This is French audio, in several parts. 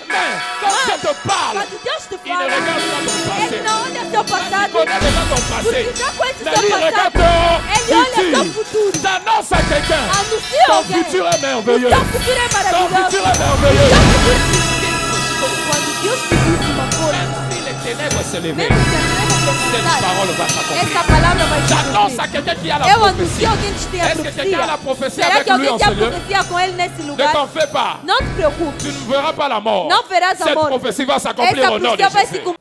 Mais quand Dieu te parle, Quando Deus te il ne fala, regarde pas ton passé. Ele não olha seu Il passado, connaît déjà ton passé. porque já conhece Mais seu il regarde passado. ton Ele olha seu futur. futuro. J'annonce à quelqu'un, Anuncia ton alguém. futur est merveilleux. Seu futuro é Ton maravilhoso. futur est merveilleux. Quando Deus te diz uma coisa, Même si les ténèbres se levaient, mesmo que a treva cette começar, parole va s'accomplir. essa palavra vai se J'annonce à cumprir. quelqu'un qui a la Eu prophétie. anuncio alguém que tem a Est-ce que quelqu'un a la profecia. prophétie Será avec que lui alguém en tem ce a lieu? profecia com ele nesse Ne lugar? t'en fais pas. Não te preocupe. Tu ne verras pas la mort. Não verás a Cette morte. prophétie va s'accomplir Essa au nom de profecia vai se Jésus. cumprir.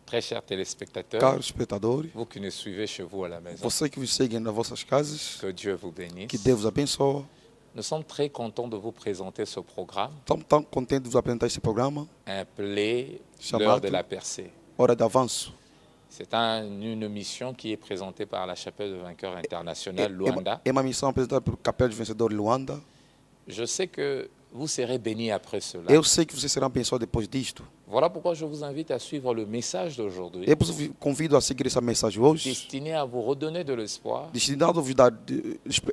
Très chers téléspectateurs, Caros espectadores, vous qui nous suivez chez vous à la maison, você que vos segue nas vossas casas, que Dieu vous bénisse. que Deus vos abençoe. Nous sommes très contents de vous présenter ce programme, Estamos tão contentes de vos apresentar este programa, appelé Chamado. l'heure de la percée. Hora de Avanço. C'est une mission qui est présentée par la Chapelle de Vainqueurs International Luanda. É uma missão apresentada pelo Capela de Vencedor de Luanda. Je sais que vous serez bénis après cela. Eu sei que vocês serão abençoados depois disto. Voilà pourquoi je vous invite à suivre le message d'aujourd'hui, Eu vos convido a seguir essa mensagem hoje, destiné à vous redonner de l'espoir, destinado a vos dar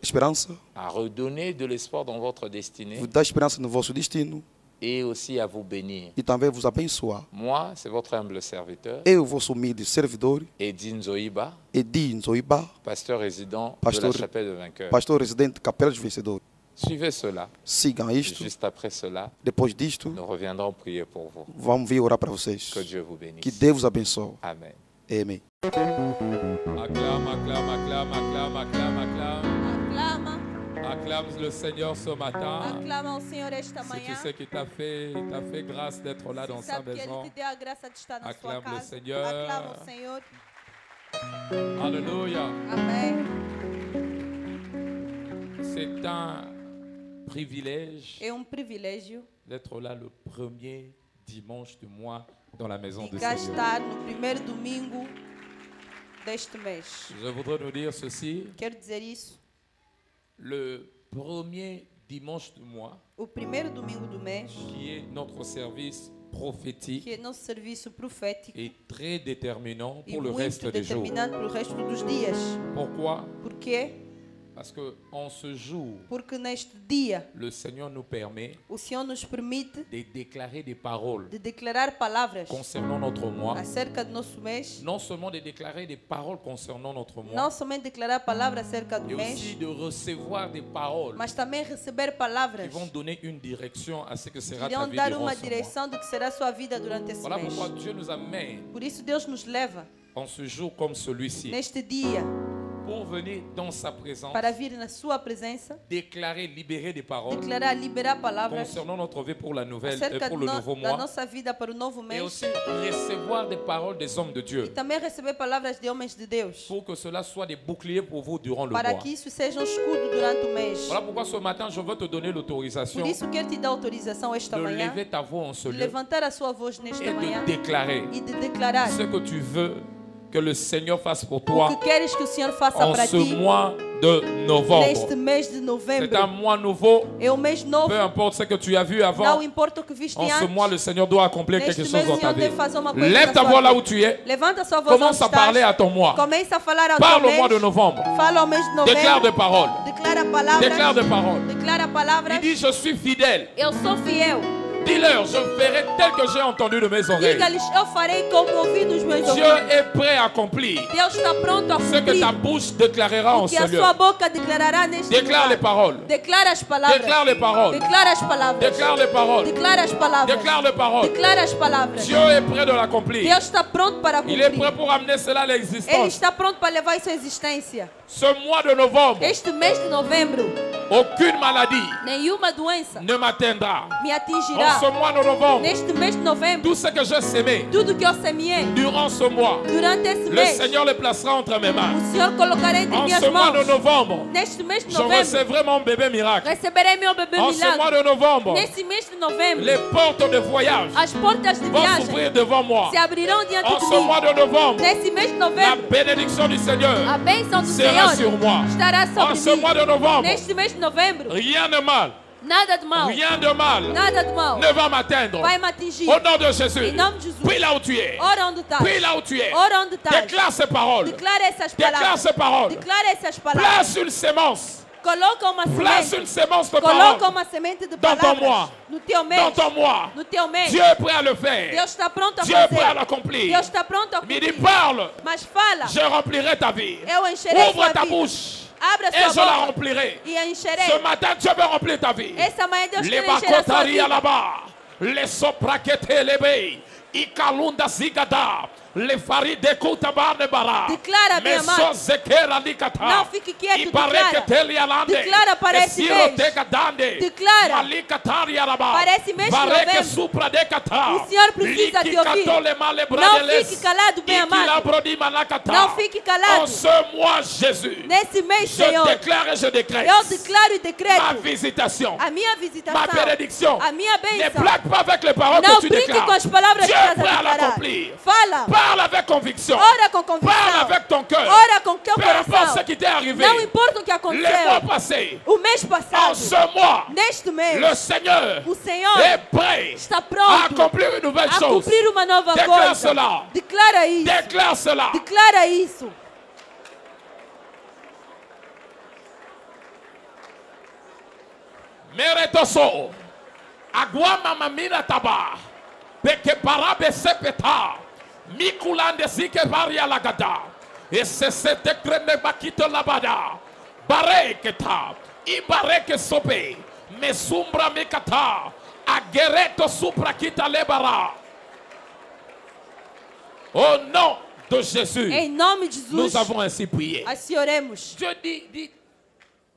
esperança, à redonner de l'espoir dans votre destinée vos dar esperança no vosso destino et aussi à vous bénir. e também vos abençoar. Moi, c'est votre humble serviteur, Eu, vosso humilde servidor, Edine Zoïba, Edi Nzoiba, pasteur résident Pasteur- de la Chapelle de Vainqueurs. pastor residente Capela de Vencedor. Suivez cela. Sigam isto. Juste après cela, Depois disto, nous reviendrons prier pour vous. vamos vir orar para vocês. Que Dieu vous bénisse. Que Deus vos abençoe. Amen. Amém. Acclame, acclame, acclame, acclame, acclame, acclame. Aclama, Acclame le Seigneur ce matin. aclama ao Senhor esta Si manhã. tu sais qu'il t'a fait grâce d'être là dans sa Sabe que Ele maison. te deu a graça de estar na sua Aclame o casa. Senhor. Aclama o Senhor. Alléluia. Amém. C'est un privilège É privilégio d'être là le premier dimanche du mois dans la maison de du cá Seigneur. estar no primeiro domingo deste mês. Je voudrais nous dire ceci. Quero dizer isso. Le premier dimanche du mois, O primeiro domingo do mês, qui est notre service prophétique, que é nosso serviço profético, est très déterminant e pour le reste muito des jours. determinante para o resto dos dias. Pourquoi? Por quê? Parce qu'en ce jour, Porque neste dia le Seigneur nous permet o Senhor nos permite de déclarer des paroles de declarar palavras concernant notre mois. acerca do nosso mês. Non seulement de déclarer des paroles concernant notre mois, Não somente declarar palavras acerca do et mês, aussi de recevoir des paroles mas também receber qui palavras vont donner une direction à ce que que sera ta irão vie dar durant uma ce mois. direção do que será a sua vida durante esse Voilà mês. pourquoi Dieu nous amène Por isso Deus nos leva en ce jour comme celui-ci neste dia pour venir dans sa présence, para vir na sua presença, déclarer, libérer des paroles declarar, liberar palavras concernant notre vie pour la nouvelle, acerca pour le nouveau da mois, nossa vida para o novo et mês aussi recevoir des paroles des hommes de e Dieu também receber palavras de homens de Deus, pour que cela soit des boucliers pour vous durant le para mois. que isso seja escudo durante o mês. Voilà pourquoi ce matin je veux te donner l'autorisation Por isso quero te dar autorização esta de manhã lever ta voix en ce de lieu levantar a sua voz nesta et manhã de déclarer e de declarar ce que tu veux que le Seigneur fasse pour o toi que queres que o Senhor faça en para ce ti mois de novembre. neste mês de C'est novembro. un mois nouveau, É o mês novo, peu importe ce que tu as vu avant. não importa o que viste En ce antes. mois, le Seigneur doit accomplir Neste quelque mês chose o dans ta Senhor vie. deve fazer uma coisa Lève na ta sua voix là vida. où tu es. Levanta a sua voz Commence onde à parler à estás. ton mois. Começa a falar ao Parle teu au mois de mês. novembre. Fala ao mês de novembro. Déclare des paroles. Declara palavras. Déclare des paroles. Declara Il palavras. dit, je suis fidèle. Eu sou fiel. Dis-leur, je ferai tel que j'ai entendu de mes oreilles. Diga-lhes, eu farei como ouvi nos meus Dieu ouvidos. est prêt à accomplir Deus está pronto a ce que cumprir ta bouche déclarera en o que ce a lieu. sua boca declarará neste Déclare les lugar. paroles. Declara as palavras. Déclare les paroles. Declara as palavras. Déclare les paroles. Declara as palavras. Déclare les paroles. Declara as palavras. Dieu est prêt de l'accomplir. Deus está pronto para Il est cumprir. prêt pour amener cela à Ele l'existence. está pronto para levar isso à existência. Ce mois de novembre, Este mês de novembro, aucune maladie nenhuma doença ne m'atteindra. me En atingirá. ce mois de novembre, Neste mês de novembro, tout ce que j'ai sémé tudo que eu semeei durant ce mois, durante esse le mês, Seigneur le placera entre mes mains. o Senhor colocará entre En minhas ce mois de mãos. novembre, Neste mês de je novembro, recevrai mon bébé miracle. receberei meu bebê En ce mois milagre. de novembre, Nesse mês de novembro, les portes de voyage as portas de vont viagem s'ouvrir devant moi. se abrirão diante En de ce mim. mois de novembre, Nesse mês de la novembro, bénédiction du Seigneur a bênção do sera Senhor sur moi. estará En sobre ce mim. mois de novembre, Neste mês de novembro, rien de mal, nada de mal, rien de mal nada de mal ne va m'atteindre. vai me atingir. Au nom de Jésus, Em nome de Jesus. prie là où tu es. Ora onde estás. Prie là où tu es. Ora onde estás. Déclare ces paroles. Declara essas Déclare palavras. ces paroles. Declara essas palavras. Place une sémence Coloca uma Place semente. une sémence de Coloca parole. uma semente de Dans ton palavras moi. no teu Dans mês. ton moi. No teu mês. Dieu est prêt à le faire. Deus está pronto a Dieu est prêt à fazer. l'accomplir. Deus está pronto a Mais il cumprir. parle. Mas fala. Je remplirai ta vie. Eu encherei Ouvre sua ta vida. bouche. Abra Et je sua la boca. remplirai. E a encherei. Ce matin, Dieu veut remplir ta vie. Essa manhã Deus Les quer encher a sua bacotaria vida. là-bas. Les sopraquetés les bey. Ikalunda zigada. Les faride kutabar de bara. Declara, bem amado. Zekera likata. Não fique quieto, Ibareketeli alande. Declara para esse mês. Esiroteka dande. Declara. Malikatari alaba. Para esse mês de Vareke novembro. supra de kata. O Senhor precisa te ouvir. Likikatole malebrade Não les. fique calado, bem amado. Ikilabrodi manakata. Não fique calado. En ce mois, Jésus. Nesse mês, Je Senhor, déclare et je décrète. eu declaro e Ma decreto visitation. a minha Ma visitação, bénédiction. a minha Ne bênção. blague pas avec les paroles Não que tu brinque déclares. com as palavras Dieu que est estás prêt a à declarar. l'accomplir. Fala. Parle avec conviction. Ora com convicção. Parle avec ton cœur. Ora com teu Peu importe ce coração. qui t'est arrivé. Não importa o que Les mois aconteceu. passés. O mês En passado, ce mois, neste mês, le Seigneur o Senhor est prêt está à pronto accomplir une nouvelle a chose. cumprir uma nova Declare coisa. cela. Declara isso. Déclare cela. Declara isso. Meretoso. Agua mamamina taba. Peke parabe sepeta. Mikulande zike varia lagada. Et c'est cette crème bakite labada. Bareketa. Ibareke sope. Mesumbra mekata. Agereto suprakita lebara. Au nom de Jésus, Em nome de Jesus, nous avons ainsi prié. assim oremos. Dieu dit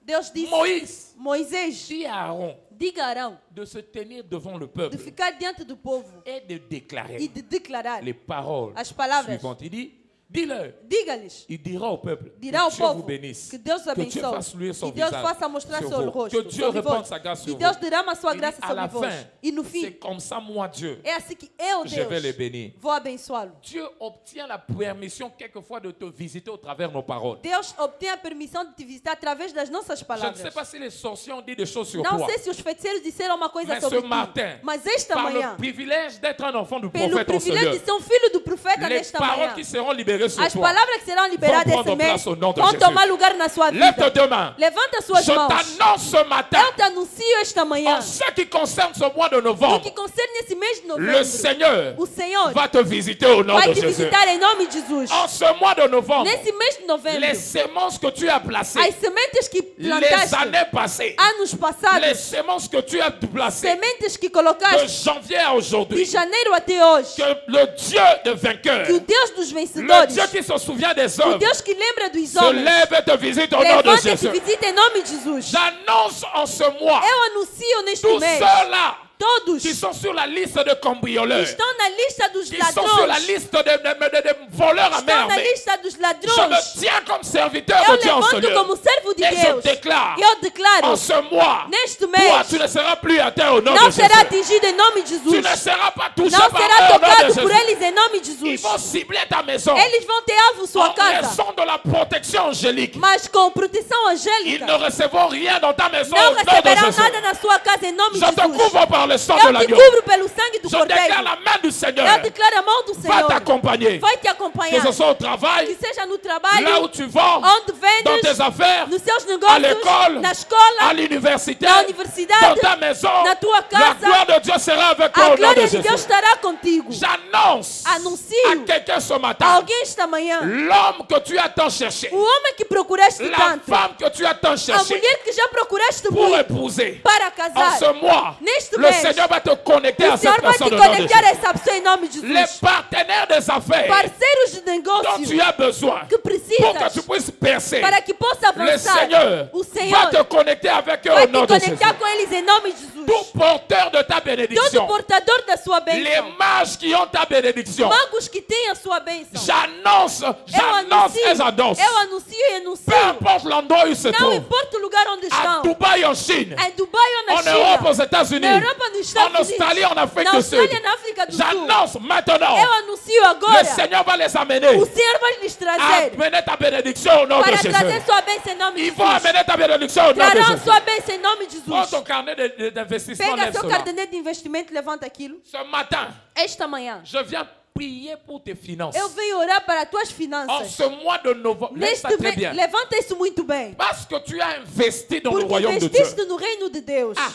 Deus disse, Moïse, Moisés, dis à Aaron diga a Arão de se tenir devant le de peuple ficar diante do povo et de déclarer e de declarar les paroles as palavras. suivantes. Il dit, dis-leur. Diga-lhes, Il dira au peuple dirá ao que Dieu vous povo bénisse, que Deus que Dieu abençoe, fasse luire son que Deus visage faça mostrar sur seu vous, rosto, que Dieu sobre répande vós, sa grâce que sur Deus vous. derrama a sua Il dit, graça à sobre la vós. fin, E no c'est fim, comme ça, moi, Dieu, é assim que eu, je vais les Deus, bénir. vou abençoá-lo. Dieu obtient la permission quelquefois de te visiter au travers de nos paroles. Deus obtém a permissão de te visitar através das nossas Je ne palavras. sais pas si les sorciers ont dit des choses sur Não toi, sei se os feiticeiros disseram uma coisa mais sobre ce ti, matin, mas esta par manhã, le privilège d'être un enfant du pelo prophète en ce privilégio lieu, de ser um filho do profeta les nesta paroles manhã, qui seront libérées sur as toi, palavras que serão liberadas prendre esse mês place au nom de vão Jésus. tomar lugar na sua lève vida. tes deux mains. Levanta suas Je mãos. t'annonce ce matin, Eu te anuncio esta manhã, en ce qui concerne ce mois de no novembre, que concerne esse mês de le novembro, Seigneur o Senhor va te visiter au nom vai de te Jésus. visitar em nome de Jesus. En ce mois de novembre, Nesse mês de novembro, les semences que tu as placées, as sementes que les plantaste années passées, anos les passados, semences que tu as placées sementes que de colocaste janvier à de aujourd'hui, janeiro até hoje, que le Dieu de vainqueur, que o Deus dos le vencedores, Dieu qui se souvient des o hommes, Deus que lembra dos se homens, lève et te visite au nom de levanta e te Jésus. visita em nome de Jesus. J'annonce en ce mois, Eu anuncio neste tous mês, ceux-là todos qui sont sur la liste de cambrioleurs, estão na lista dos qui sont sur la ladrões, liste de voleurs à estão na main armée, lista dos je ladrões. me tiens comme serviteur Eu de Dieu en ce levanto lieu. como servo de Et je Deus. déclare, E eu declaro, en ce mois, neste toi, mês, tu ne seras plus atteint au nom não de Jésus. será atingido em nome de Tu Jesus. ne seras pas touché Não par será eux au nom de tocado por Jésus. eles em nome de Ils Jesus. vont cibler ta maison Eles vão ter alvo sua en casa, raison de la protection angélique. mas com proteção Ils angélica. ne recevront rien dans ta maison Não au nom de receberão Jésus. nada na sua casa em nome de Je te Jesus. couvre par le sang de Eu te l'agneau. cubro pelo sangue do Je déclare cordeiro. la main du Seigneur Eu declaro a mão do va Senhor. t'accompagner. Vai te Que acompanhar. ce soit au Que travail, seja no là où trabalho, tu vas, onde dans vendes, tes affaires, nos seus à negócios, l'école, na escola, à l'université, na dans universidade, ta maison. na tua La casa. gloire de Dieu sera avec toi A au nom de glória de Jésus. Deus estará contigo. J'annonce Anuncio à quelqu'un ce matin, alguém esta manhã, l'homme que tu as tant cherché, o homem que procuraste la tanto, femme que tu as tant a cherché mulher que já procuraste pour muito épouser. para En casar, ce mois, neste le mês, Seigneur va te connecter à o cette Senhor vai te personne au nom de conectar a Jésus. essa pessoa em nome de Les Jesus. partenaires des affaires Parceiros de dont negócio tu as besoin que pour que precisas tu puisses percer. para que possa Le avançar, Seigneur o va Senhor te connecter avec eux vai au nom te de Jésus. conectar com eles em nome de Jesus. Tout porteur de ta Todo bénédiction, portador da sua les bênção, mages qui ont ta bénédiction, magos que têm a sua bênção, j'annonce et j'annonce. eu anuncio e anuncio, Peu importe l'endroit où ils se não trouvent, importa o lugar onde à estão, Dubaï en Chine, em Dubai ou na en Europe, aux China, États-Unis, na Europa, nos en Estados Unidos, Australie, en Afrique na du Sud. Austrália, na África do Sul, J'annonce maintenant, eu anuncio le agora, Seigneur va les amener o Senhor vai lhes à trazer amener ta bénédiction au nom de para Jésus. trazer sua bênção em nome de Ils vont Jesus. amener ta bénédiction au nom de Trarão Jésus. sua bênção em nome de Prends Jesus. ton carnet d'investissement, Pega lève seu cela. cartão de investimento, levanta aquilo. Ce matin, Esta manhã, je viens prier pour tes finances. Eu venho orar para as tuas En finanças. ce mois de novembre, laisse ça Neste très mês, bien. levanta isso muito bem. Parce que tu as investi dans le Porque royaume de Dieu. investiste no reino de Deus. Ah,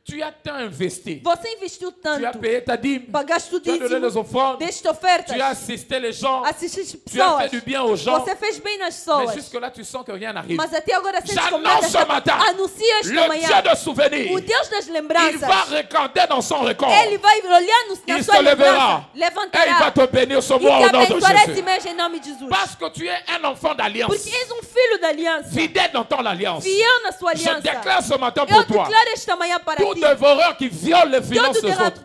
tu as tant investi. Você investiu Tu as tanto. payé ta dîme. Pagaste o Tu as donné les dízimo. offrandes. Deste ofertas. Tu as assisté les gens. Assististe Tu as fait pessoas. du bien aux gens. Você fez bem nas Mais pessoas. jusque-là, tu sens que rien n'arrive. Mas até agora sentes como J'annonce nada ce matin, está. Anuncia esta le manhã. Dieu de souvenir, O Deus das il lembranças. va recanter dans son record. Ele vai olhar na Il sua se levera lembrança. et il va Levantará. te bénir ce E mois te au nom de abençoará esse Jésus. mês em nome de Jesus. Parce que tu es un enfant d'alliance. Porque és filho da aliança. Fidèle dans ton alliance. Fiel na sua Je aliança. déclare ce matin Eu pour toi. declaro esta manhã para Tout ti. dévoreur qui viole les finances Todo des autres.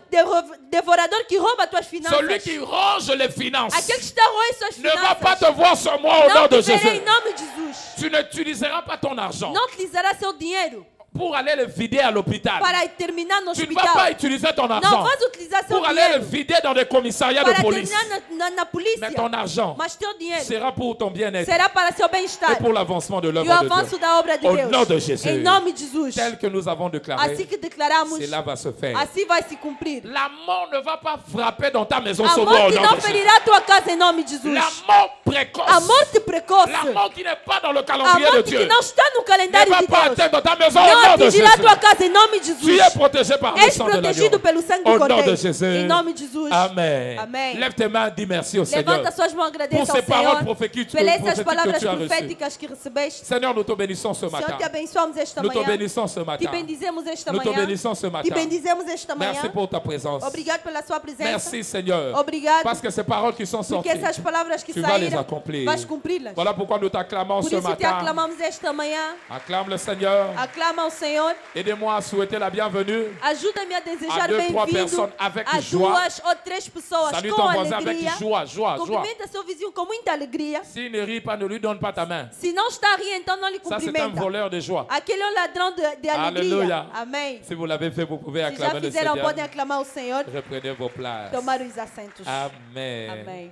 devorador que rouba as tuas finanças. Celui qui ronge les finances Aquele que está roendo suas ne va pas finanças. te voir ce mois au nom Não de te verá Jésus. em nome de Jesus. Tu n'utiliseras pas ton argent Não utilizará seu dinheiro pour aller le vider à l'hôpital. para terminar no Tu ne vas pas hospital. utiliser ton Não argent vais utilizar seu pour aller le dinheiro vider dans des commissariats de para police. terminar na polícia. Mais ton argent Mas teu dinheiro sera pour ton bien-être será para seu et bem-estar pour l'avancement de e o l'œuvre de avanço Dieu. da obra de Au Deus. nom de Jésus. Em nome de Jesus. Tel que nous avons déclaré, Assim que declaramos, cela va se faire. assim vai se cumprir. La mort ne va pas frapper dans ta maison A ce mois au morte nom não de Jésus. ferirá a tua casa em nome de Jesus. La mort précoce, A morte precoce. la mort qui n'est pas dans le A calendrier de morte Dieu, que não está no ne calendário va de pas Deus. atteindre ta maison au Não nom de atingirá a Jésus. tua casa em nome de Tu es Jesus. protégé par le És sang de protegido l'agneau. pelo sangue do Au nom de Cordeiro. Jésus. Em nome de Jesus. Amen. Amém. Lève tes mains, dis merci au Seigneur. Levanta suas mãos, agradeça Pour ao ces paroles Senhor prophétiques pelas essas que palavras tu as reçues. proféticas que recebeste. Seigneur, nous te bénissons ce Senhor, matin. te abençoamos esta Nous te manhã. bénissons ce Te matin. bendizemos esta Nous te manhã. bénissons ce Te matin. bendizemos esta manhã. Merci pour ta présence. Obrigado pela sua presença. Merci Seigneur. Obrigado. Parce que ces paroles qui sont Porque sorties, essas palavras que tu vas les saíram, accomplir. vais cumpri-las. Voilà pourquoi nous t'acclamons Por ce isso te matin. aclamamos esta manhã. Acclame le Seigneur. Aclama ao Senhor. Aidez-moi à souhaiter la bienvenue. Ajuda-me a desejar À deux, trois bem-vindo personnes avec a joie. 2 ou 3 pessoas Salue com ton voisin avec alegria. joie, joie, joie. Cumprimenta seu vizinho com muita alegria. S'il ne rit pas, ne lui donne pas ta main. Se não está a rir, então não lhe Ça, c'est un cumprimenta. voleur de joie. Aquele é um ladrão de alegria. Alléluia. Amém. Si vous l'avez fait, vous pouvez Se já acclamer le fizeram, Seigneur. podem aclamar o Senhor. Reprenez vos places. Tomar os assentos. Amen. Amém.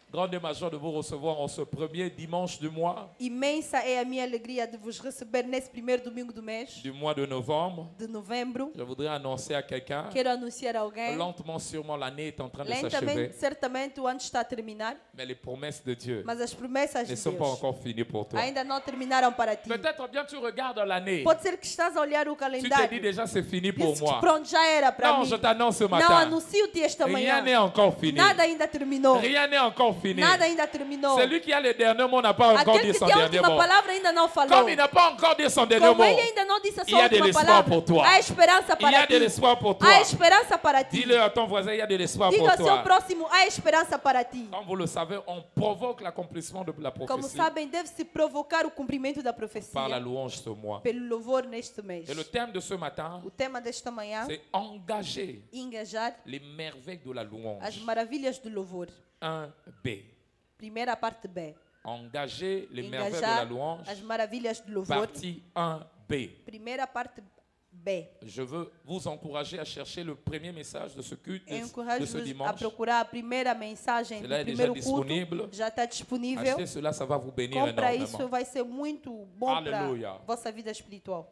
Grande et majeure de vous recevoir en ce premier dimanche du mois Imensa é a minha alegria de vos receber nesse primeiro domingo do mês de novembre. de novembro. Je voudrais annoncer à quelqu'un, Quero anunciar a alguém. lentement, sûrement, l'année est en train de s'achever. Lentamente, certamente, o ano está a terminar. Mais les promesses de Dieu Mas as promessas ne de sont pas Deus encore finies pour toi. ainda não terminaram para ti. Peut-être bien tu regardes l'année. Pode ser que estás a olhar o Tu te dis calendário. déjà c'est fini pour Dizes que moi. pronto, já era para Non, mim. je t'annonce ce Não, matin. anuncio-te esta Rien manhã. n'est encore fini. Nada ainda terminou. Rien n'est encore fini. Nada ainda terminou. Celui qui a le dernier mot n'a pas encore Aquele dit que son tem a dernier última mot. palavra ainda não falou. Comme il n'a pas encore dit son dernier Como mot, ele ainda não disse a il y sua a de última l'espoir palavra, pour toi. há esperança il y para a de ti. l'espoir pour toi. Há esperança para ti. Dis-le à ton voisin, il y a de l'espoir Diga pour ao seu toi. próximo, há esperança para ti. Comme vous le savez, on provoque l'accomplissement de la Como prophétie sabem, deve-se provocar o cumprimento da par la profecia louange ce mois. pelo louvor neste mês. Et le thème de ce matin, O tema desta manhã, c'est engager engajar les merveilles de la as louange. maravilhas do louvor. 1B. Primeira parte B. Engager les merveilles de la Engajar louange. as maravilhas do louvor. Partie 1B. Primeira parte B. Je veux vous encourager à chercher le premier message de ce culte, de ce Encorajo-vos a dimanche. procurar a primeira mensagem do Cela é primeiro déjà culto. disponível. Já está disponível. Achetez cela, ça va vous bénir Compra isso, énormément. vai ser muito bom para Alléluia. a vossa vida espiritual.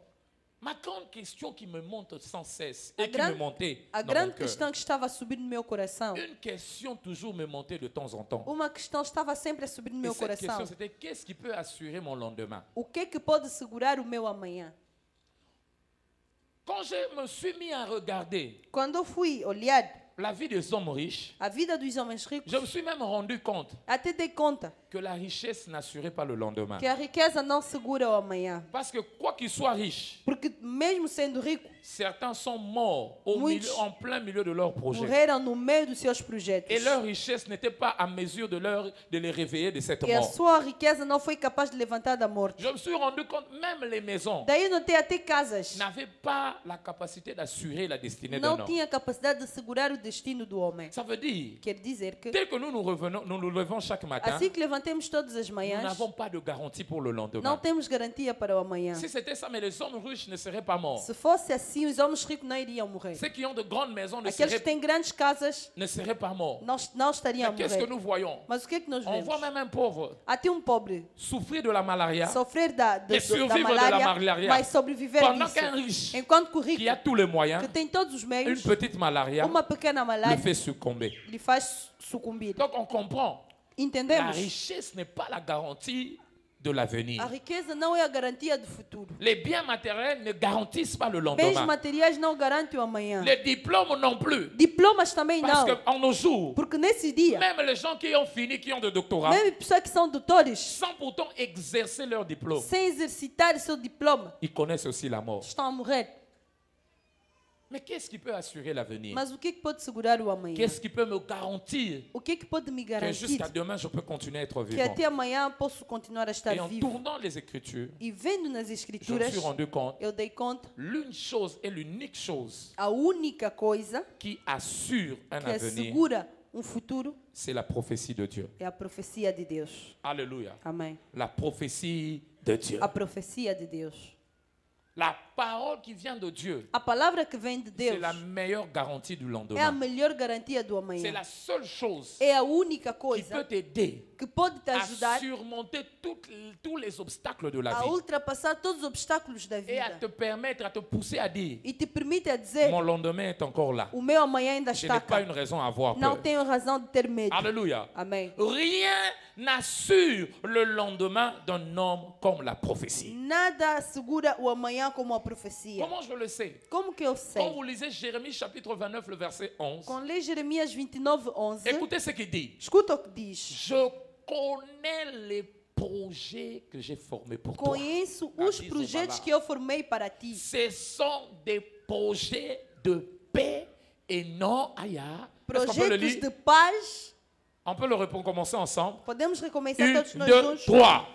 Ma grande question qui me monte sans cesse A et qui gran- me montait A dans mon grande cœur. questão que estava a subir no meu coração. Une question toujours me montait de temps en temps. Uma questão estava sempre a subir no Et meu cette coração. question, c'était qu'est-ce qui peut assurer mon lendemain? O que é que pode segurar o meu amanhã? Quand je me suis mis à regarder Quando eu fui olhar la vie des hommes riches, a vida dos homens ricos, je me suis même rendu compte até dei conta que la richesse n'assurait pas le lendemain. que a riqueza não segura o amanhã. Parce que quoi qu'il soit riche, Porque mesmo sendo rico, certains sont morts au Muitos milieu, en plein milieu de leur projet. morreram no meio dos seus projetos. Et leur richesse n'était pas à mesure de les réveiller de cette E a mort. sua riqueza não foi capaz de levantar da morte. Je me suis rendu compte, même les maisons Daí eu notei até casas. n'avaient pas la capacité d'assurer la destinée d'un Não homme. tinha capacidade de segurar o destino do homem. Ça veut dire, Quer dizer que, tel que nous nous levons chaque matin, assim que levantamos temos todas as nous manhãs, n'avons pas de garantie pour le não lendemain. temos garantia para o amanhã. Si c'était ça, mais les hommes riches ne seraient pas morts. Se fosse assim, os homens ricos não iriam morrer. Ceux qui ont de grandes maisons ne Aqueles que seraient, têm grandes casas ne seraient pas morts. não estariam a Mais qu'est-ce que morrer. nous voyons? Mas o que é que nós On voit vemos? même un pauvre Até um pobre souffrir de la malaria sofrer da et survivre de la malária, malaria. mas sobreviver Pendant disso. qu'un riche Enquanto que o qui a rico, tous les moyens, que tem todos os une meios, petite malaria uma pequena le malária fait succomber. lhe faz sucumbir. Donc on comprend, la Entendemos? richesse n'est pas la garantie de l'avenir. A riqueza não é a garantia do futuro. Les biens matériels ne garantissent pas le Bens lendemain. materiais não garantem o amanhã. Les diplômes non plus. Diplomas também Parce não. qu'en nos jours, Porque nesse dia, même les gens qui ont fini, qui ont de doctorat, mesmo pessoas que são doutores, sans pourtant exercer leur diplôme, sem exercitar seu diploma, ils connaissent aussi la mort. estão a morrer. Mais qu'est-ce qui peut assurer l'avenir? Mas o que é que pode segurar o amanhã? Qu'est-ce qui peut me garantir O que é que pode me que garantir jusqu'à demain, je peux continuer à être que vivant? até amanhã posso continuar a estar Et en vivo? tournant les Écritures, E vendo nas je me Escrituras, suis rendu compte, eu dei conta, l'une chose et l'unique chose a única coisa qui assure un que avenir, assegura um futuro c'est la prophétie de Dieu. é a profecia de Deus. Alléluia. Amém. La prophétie de Dieu. A profecia de Deus. La parole qui vient de Dieu, A palavra que vem de c'est Deus la meilleure garantie du é a lendemain. melhor garantia do C'est amanhã. la seule chose É a única qui coisa peut t'aider que pode te à ajudar surmonter tous les obstacles de la a vie ultrapassar todos os obstáculos da et à te vida permettre, à te pousser à dire, e te permite a dizer: mon lendemain est encore là. o meu amanhã ainda Je está n'ai pas cá. une raison à avoir Não peur. tenho razão de ter medo. Alléluia. Amém. Rien n'assure le lendemain d'un homme comme la prophétie. Nada segura o amanhã como a profecia. Comment je le sais? Como que eu Quand sei? vous lisez Jérémie chapitre 29, le verset 11, Quando lê Jeremias 29, 11, écoutez ce qu'il dit. escuta o que diz. Je connais les projets que j'ai formés pour toi. Conheço os projetos que eu formei para ti. Ce sont des projets de paix et non ailleurs. Est-ce qu'on peut le Projetos lire? de paz. On peut le commencer ensemble. Podemos recomeçar Une, todos nós deux, juntos? trois.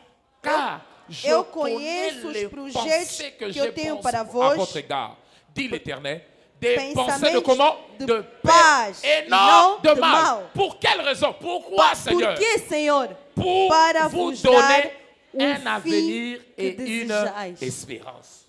Car je eu connais conheço os les projetos pensées que que j'ai eu tenho pensées para à vós, votre égard, dit l'Éternel. Des pensées de pensamentos comment? de De paz paix et e non não de de mal. mal. Pour quelle raison? Pourquoi, Seigneur? Por que, Senhor? Pour Para vous vos donner dar un fim avenir que et une desejais. espérance.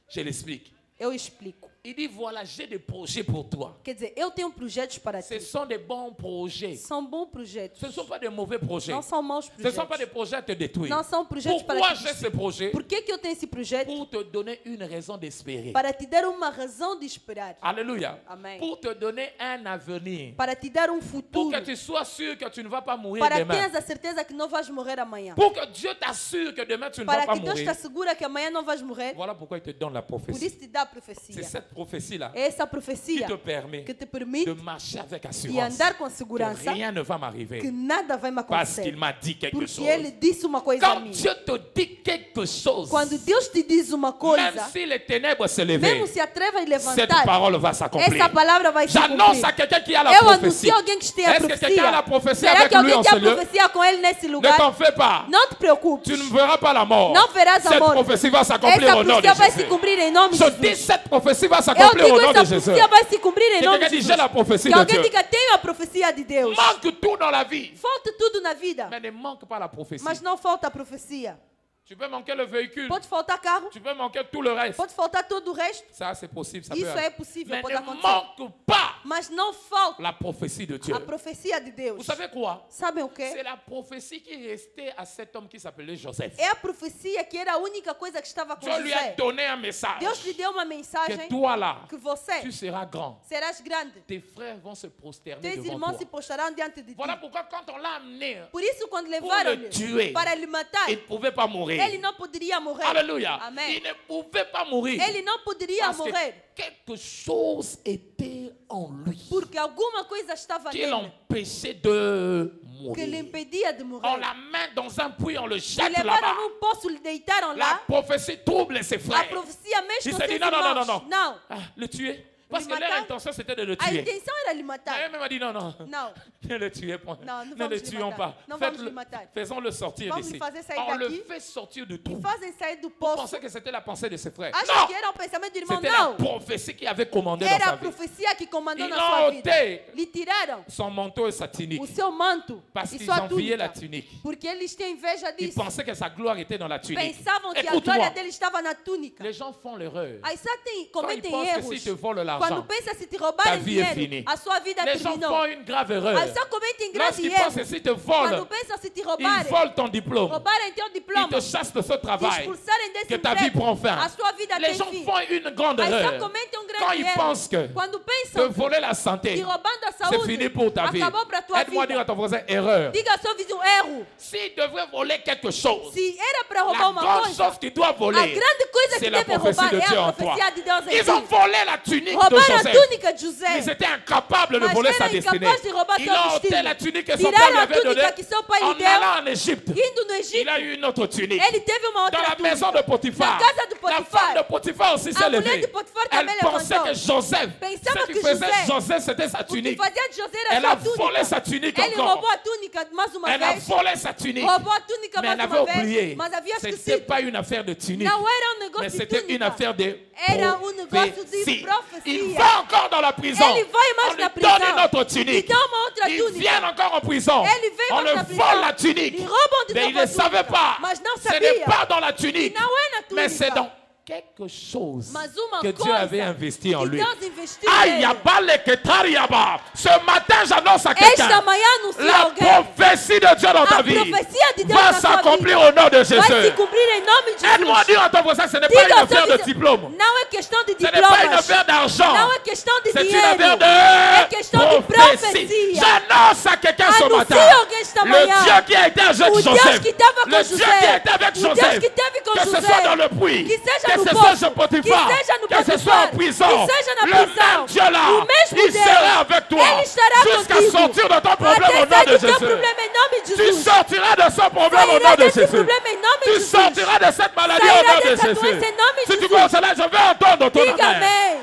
Je l'explique. Eu explico. Il dit, voilà, j'ai des projets pour toi. Quer dizer, eu tenho projetos para Ce ti. sont des bons projets. São bons projetos. Ce ne sont pas des mauvais projets. Não são maus Ce ne sont pas des projetos. projets à te détruire. Não são projetos para Pourquoi te j'ai ces projets? Por que eu tenho esse projeto? Pour te donner une raison d'espérer. Para te dar uma razão de esperar. Alléluia. Amém. Pour te donner un avenir. Para te dar Pour futuro. que tu sois sûr que tu ne vas pas mourir Para que demain. tenhas a certeza que não vais morrer amanhã. Pour que Dieu t'assure que demain tu ne vas Para pas que Deus te mourir. assegura que amanhã não vais morrer. Voilà pourquoi il te donne la Por prophétie. isso te dá a C'est profecia. cette prophétie-là É essa qui profecia te permet que te de permite marcher avec e assurance. andar com Que segurança rien ne va que m'arriver. nada vai me Parce acontecer. qu'il m'a dit quelque Porque chose. Ele disse uma coisa a Quand mim. Dieu te dit quelque chose, Quando Deus te diz uma même coisa, si les ténèbres se levaient, mesmo se a treva cette levantar, parole va s'accomplir. essa palavra vai se J'annonce cumprir. à quelqu'un qui a la Eu prophétie. anuncio alguém que tem a Est-ce que quelqu'un a la prophétie Será avec que lui alguém en tem ce a lieu? profecia com ele nesse Ne lugar? t'en fais pas. Não te preocupes. Tu ne verras pas la mort. Não verás a Cette morte. prophétie va s'accomplir Essa au nom de profecia vai se Jésus. cumprir em nome de Je dis Jesus. cette prophétie va Eu s'accomplir au digo nom de essa Jésus. profecia vai se cumprir em Que nome quelqu'un de dit, Jesus. j'ai la prophétie Que de alguém Dieu. diga, tenho a profecia de Deus. Manque tout dans la vie, Falta tudo na vida, mais ne manque pas la prophétie. mas não falta a profecia. Tu peux manquer le véhicule, Pode faltar carro, tu peux manquer tout le reste. pode faltar todo o resto, Ça, c'est possible, ça isso peut é possível, Mais pode ne acontecer. manque pas Mas não falta la prophétie de Dieu. a profecia de Deus. Vous savez quoi? Sabem o C'est quê? la prophétie qui restait à cet homme qui s'appelait Joseph. É a profecia que era a única coisa que estava com Dieu lui a José. donné un message. Deus lhe deu uma Que mensagem toi là, que você tu seras grand. serás grande. Tes frères vont se prosterner Teus devant irmãos toi. se postarão diante de ti. Voilà pourquoi quand on l'a amené, Por isso, quando le levaram-lhe tuer, para lhe matar, il ne pouvait pas mourir. ele não poderia morrer. Alléluia. Amém. Il ne pouvait pas mourir. Ele não poderia Parce que morrer. quelque chose était en lui Porque alguma coisa estava qui nele l'empêchait de que lhe mourir. impedia de On morrer. la met dans un puits, on le Le jette levaram là-bas. num poço, lhe deitaram La lá. prophétie trouble ses A frères. profecia mexe Il com s'est seus dit non, non, non, non, irmãos. non. Não, Ah, le tuer. Parce que leur matar. intention c'était de le A tuer. intenção era lhe Mais matar. elle m'a dit non, non. Não, Ne le tuez point. Non, nous Ne vamos le lhe tuons matar. pas. Não vamos Faites-le- lhe matar. Faisons-le sortir Vamos d'ici. lhe fazer sair On le daqui. fait sortir du e trou. fazem sair do Vous poço. pensez que c'était la pensée de ses frères? Acha Non! que era o pensamento do irmão? C'était la Não. prophétie qui avait commandé dans Era sa a vie. profecia que comandou Ils na l'ont sua vida. ôté. Lhe tiraram Son manteau et sa tunique. o seu manto Parce e qu'ils sua enviaient la túnica. tunique. Porque eles têm inveja Ils disso. pensaient que sa gloire était dans la tunique. Pensavam que a Écoute-moi, glória dele estava na túnica. les gens font l'erreur. Aí só Quand ils cometem pensent que erros. s'ils te volent Quando l'argent, pensa se te ta roubarem vie est dinheiro, finie. a sua vida Les gens terminou. font une grave erreur. Aí só cometem grande Lorsqu'ils erro. pensent que s'ils te Quando volent, pensa se te ils roubarem, volent ton diplôme. roubarem teu Ils diploma, te chassent de ce te travail. expulsarem desse Que ta vie emprego, prend fin. a sua vida Les tem gens fim. font une grande Aí só erreur. cometem Quand grande ils erro. pensent que Quando te pensam voler la santé, que roubando a c'est saúde, fini pour ta vie. acabou para tua Aide-moi à dire à vida. ton voisin, erreur. Diga ao seu vizinho, erro. S'il devrait voler quelque chose, Se era para roubar la uma grande coisa, chose que tu dois a voler, grande coisa c'est que la deve prophétie roubar de Dieu é a en toi. profecia de Deus em Ils ont ti. volé la tunique de Roubaram a Joseph. túnica de José. Ils étaient incapables de Mas voler eram sa destinée. incapazes de roubar Ils seu ont ôté destino. la tunique que son père lui Tiraram a avait donnée túnica que seu pai lhe en deu. allant en Égypte. Indo no Il Egito, a eu une autre tunique. ele teve uma Dans outra la túnica. maison de Potiphar, Na casa de la Potifar. femme de Potiphar aussi s'est A mulher levée. de Potifar Elle também pensait levantou. que Joseph, Pensava ce qui que faisait Joseph, c'était sa O que tunique. fazia de José era Elle sua a túnica. volé sa tunique Ele encore. roubou a túnica mais uma Elle a vez. volé sa tunique. Roubou a túnica Mais elle mais avait uma vez. oublié. Mas havia Ce n'était esquecido. pas une affaire de tunique, Não era mais negócio de c'était une túnica. affaire de Era negócio de prophétie. profecia. Il va encore dans la prison. Ele vai mais On lui na prisão. donne une autre tunique. Lhe dá uma outra Ils túnica. viennent encore en prison. Ele vem On mais le na prisão. vole la tunique. Lhe roubam de Mais novo il a ne savait túnica. pas. Mas não Ce n'est sabia. pas dans la tunique. Não é na túnica. Mais c'est dans quelque chose Mas uma que Dieu coisa avait investi en que lui. Deus investiu Aïe, nele. yabale ketariaba. Ce matin, j'annonce à Esta quelqu'un. manhã anuncia La alguém. prophétie de Dieu dans ta A vie profecia de Deus va na sua s'accomplir vida au nom de vai se Jésus. cumprir em nome de Aide-moi à Jesus. dire à ton voisin, ce n'est pas Diga une ao seu affaire de vizinho, diplôme. não é questão de Ce n'est pas une diplomas. affaire d'argent. Não é questão de C'est une dinheiro. affaire É de questão de prophétie. profecia. J'annonce à quelqu'un ce Anuncie matin. alguém esta Le manhã. Dieu qui a été avec O Deus Joseph. que estava com Le Dieu José. qui a été avec O Deus Joseph. que esteve com Que ce José. soit dans le puits. Que seja Que no ce poço. soit chez Potiphar. Que seja no Que ce soit en Potifar. prison. Que seja na Le prisão. même Dieu là. O mesmo Il Deus. sera avec toi. Ele estará Jusqu'à contigo. sortir de ton problème Até au nom sair de do teu Jésus. problema em nome de Tu Jesus. sortiras de ce problème au Sairá nom de desse Jésus. problema em nome de Tu Jesus. sortiras de cette maladie Sairá au nom de dessa Jésus. doença em nome de Si tu Jesus. crois cela, je vais entendre ton Diga amen. amém.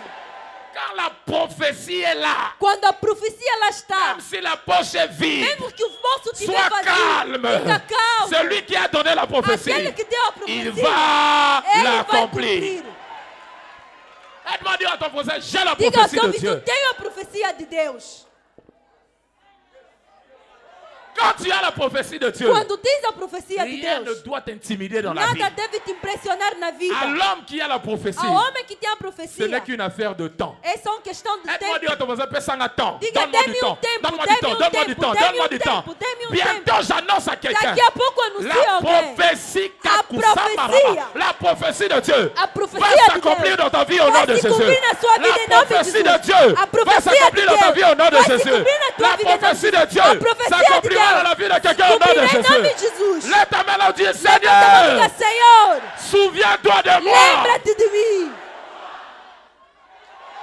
Quand la prophétie est là, Quando a profecia ela está, même si la poche est vide, mesmo que o bolso estiver sois vazio, calme. fica calmo. Celui qui a donné la prophétie, Aquele que deu a profecia, il va ele vai l'accomplir. cumprir. Aide-moi à dire à ton voisin, j'ai la Diga ao prophétie seu de vizinho, Dieu. tenho a profecia de Deus. Quand tu as la prophétie de Dieu, Quando tens a profecia de rien ne Deus, doit t'intimider dans la vie. nada deve te impressionar na vida. À l'homme qui a la prophétie, Ao homem que tem a ce profecia, n'est qu'une affaire de temps. é só uma questão de Aide-moi à dire tempo. à ton voisin, paie ça en temps. Diga, Donne-moi du dê-me temps. tempo, Donne-moi du temps. dê-me Donne-moi du tempo, temps. dê-me Donne-moi du temps. tempo, dê-me Bientôt, j'annonce à quelqu'un. Daqui a pouco anuncia La alguém. prophétie A Kakusamaraba, profecia. la prophétie de Dieu A profecia va de s'accomplir Deus dans ta vie au nom vai de se Jésus. cumprir na sua vida em La nome de prophétie Jesus. de Dieu A va profecia s'accomplir de dans ta Deus vie au nom de vai se Jésus. cumprir na tua La vida em nome prophétie de de Jesus. Dieu A profecia de s'accomplira Deus dans la vie de quelqu'un au nom de cumprirá em nome de Jésus. Jesus. Lève ta main et dis, Diga, Seigneur, Senhor, souviens-toi de moi. lembra-te de mim.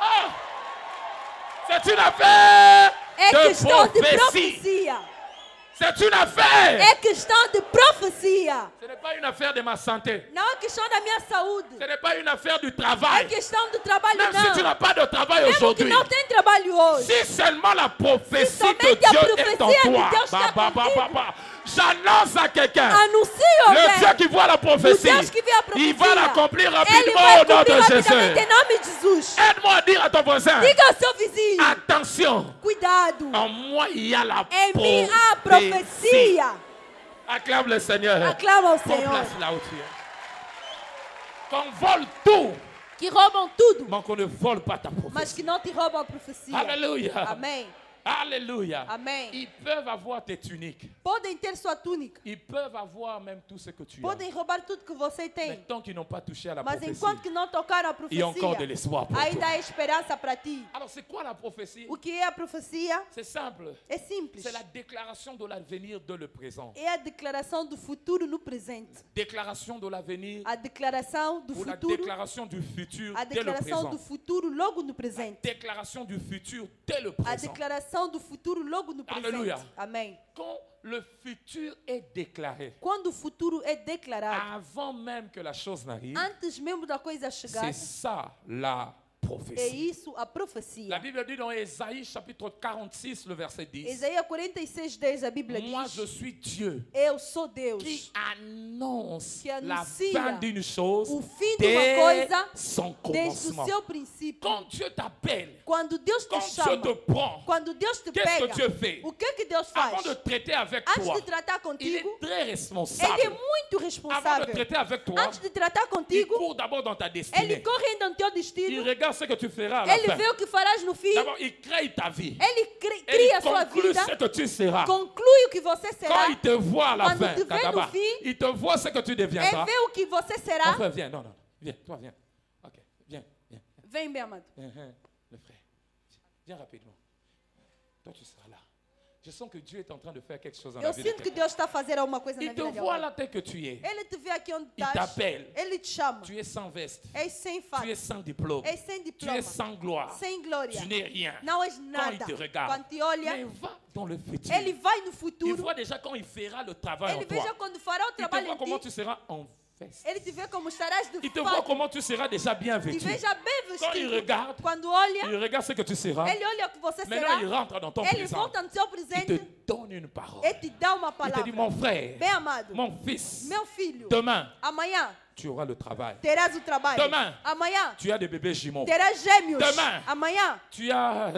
Ah, c'est une affaire É de questão de prophétie. profecia. C'est une affaire. É questão de profecia. Ce n'est pas une affaire de ma santé. Não é questão da minha saúde. Ce n'est pas une affaire du É travail. questão do trabalho, Même si tu não. n'as pas de travail Mesmo que aujourd'hui. não tem trabalho hoje. Si seulement la prophétie somente de a Dieu est en prophécia de toi. Deus está contigo. J'annonce à quelqu'un. Anuncie Le Dieu alguém. qui voit la O prophétie, Deus que vê a profecia. il va l'accomplir Ele rapidement vai au nom de cumprir Jésus. rapidamente em nome de Jesus. Aide-moi à dire à ton voisin, Diga ao seu vizinho. attention, Cuidado. en moi il y a la Em mim há prophétie. profecia. Acclame le Seigneur. Aclama ao Prends Senhor. place là où tu es. Qu'on vole tout, Que roubam tudo, mais qu'on ne vole pas ta mas prophétie. que não te roubam a profecia. Alléluia. Amém. Alléluia. Amém. Ils peuvent avoir tes tuniques. Podem ter sua túnica. Ils peuvent avoir même tout ce que tu as. Podem roubar tudo que você Mais tem. tant qu'ils n'ont pas touché à la Mas prophétie, enquanto que não tocaram a il y a profecia, encore de l'espoir pour ainda toi. há esperança para ti. Alors c'est quoi la prophétie? O que é a profecia? C'est simple. É simples. C'est la déclaration de l'avenir de le présent. É a declaração do futuro no presente. Déclaration de l'avenir A declaração do ou la futuro. déclaration du futur A dès le declaração présent. do futuro logo no presente. Déclaration du futur dès le A présent. declaração do futuro logo no presente. Alléluia. Amém. Quand le futur est déclaré, Quando o futuro é declarado, avant même que la chose n'arrive, antes mesmo da coisa chegar, c'est ça la prophétie. isso a profecia. La Bible dit dans Ésaïe chapitre 46, le verset 10. Isaías 46:10, a Bíblia Moi diz: je suis Dieu eu sou Deus, qui annonce que la anuncia fin d'une chose o fim de uma coisa dès son desde o commencement. seu princípio. Quand Dieu t'appelle, Quando Deus te quand Dieu chama, te prend, quando Deus te qu'est-ce que pega, Dieu fait? o que Deus Avant faz? de traiter avec Antes toi, de tratar il est contigo, très responsable. ele é muito Avant de responsável. traiter avec toi, Antes de tratar il contigo, court d'abord dans ta ele destinée. corre no teu Il destino, regarde ce que tu feras à la ele fin. vê o que farás no fim, D'abord, il crée ta vie. ele Et cria il a sua conclut vida, ce que tu seras. conclui o que você será, Quand il te voit à la Quando fin, te vê no Kadaba, fim, il te voit ce que tu ele deviendras. vê o que você Mon será. frère, viens. Non, non. Viens, toi, viens. Ok, viens, viens. Vem, meu amado. Le frère. Viens rapidement. Toi, tu seras là. Je sens que Dieu est en train de faire quelque chose dans la Eu vie de sinto que quelqu'un. Deus está a fazer alguma coisa na Il te vida de voit alguém. là tel que tu es. Ele te vê aqui onde Il estás. t'appelle. Ele te chama. Tu es sans veste. És sem Tu fato. es sans diplôme. És sem Tu diploma. es sans gloire. Sem glória. Tu n'es rien. Não és Quand il nada. te regarde, Quando te olha, mais va dans le futur. ele vai no Il futuro. voit déjà quand il fera le travail en Ele toi. veja quando fará o Il te trabalho voit em comment ti. tu seras en veste. Ele te vê como estarás de Il te voit fato. comment tu seras déjà bien Te vêtu. veja bem Quand il vestido. regarde, Quando olha, il regarde ce que tu seras. ele olha o que você Maintenant, il será. rentre dans ton Ele présent. volta no seu Il te presente donne une parole. e te dá uma Il te palavra. dit, mon frère, Bem amado, mon fils, meu filho, demain, amanhã tu auras le travail. terás o trabalho. Demain. Amanhã Tu as des bébés jumeaux. terás gêmeos. Demain. Amanhã, Tu as...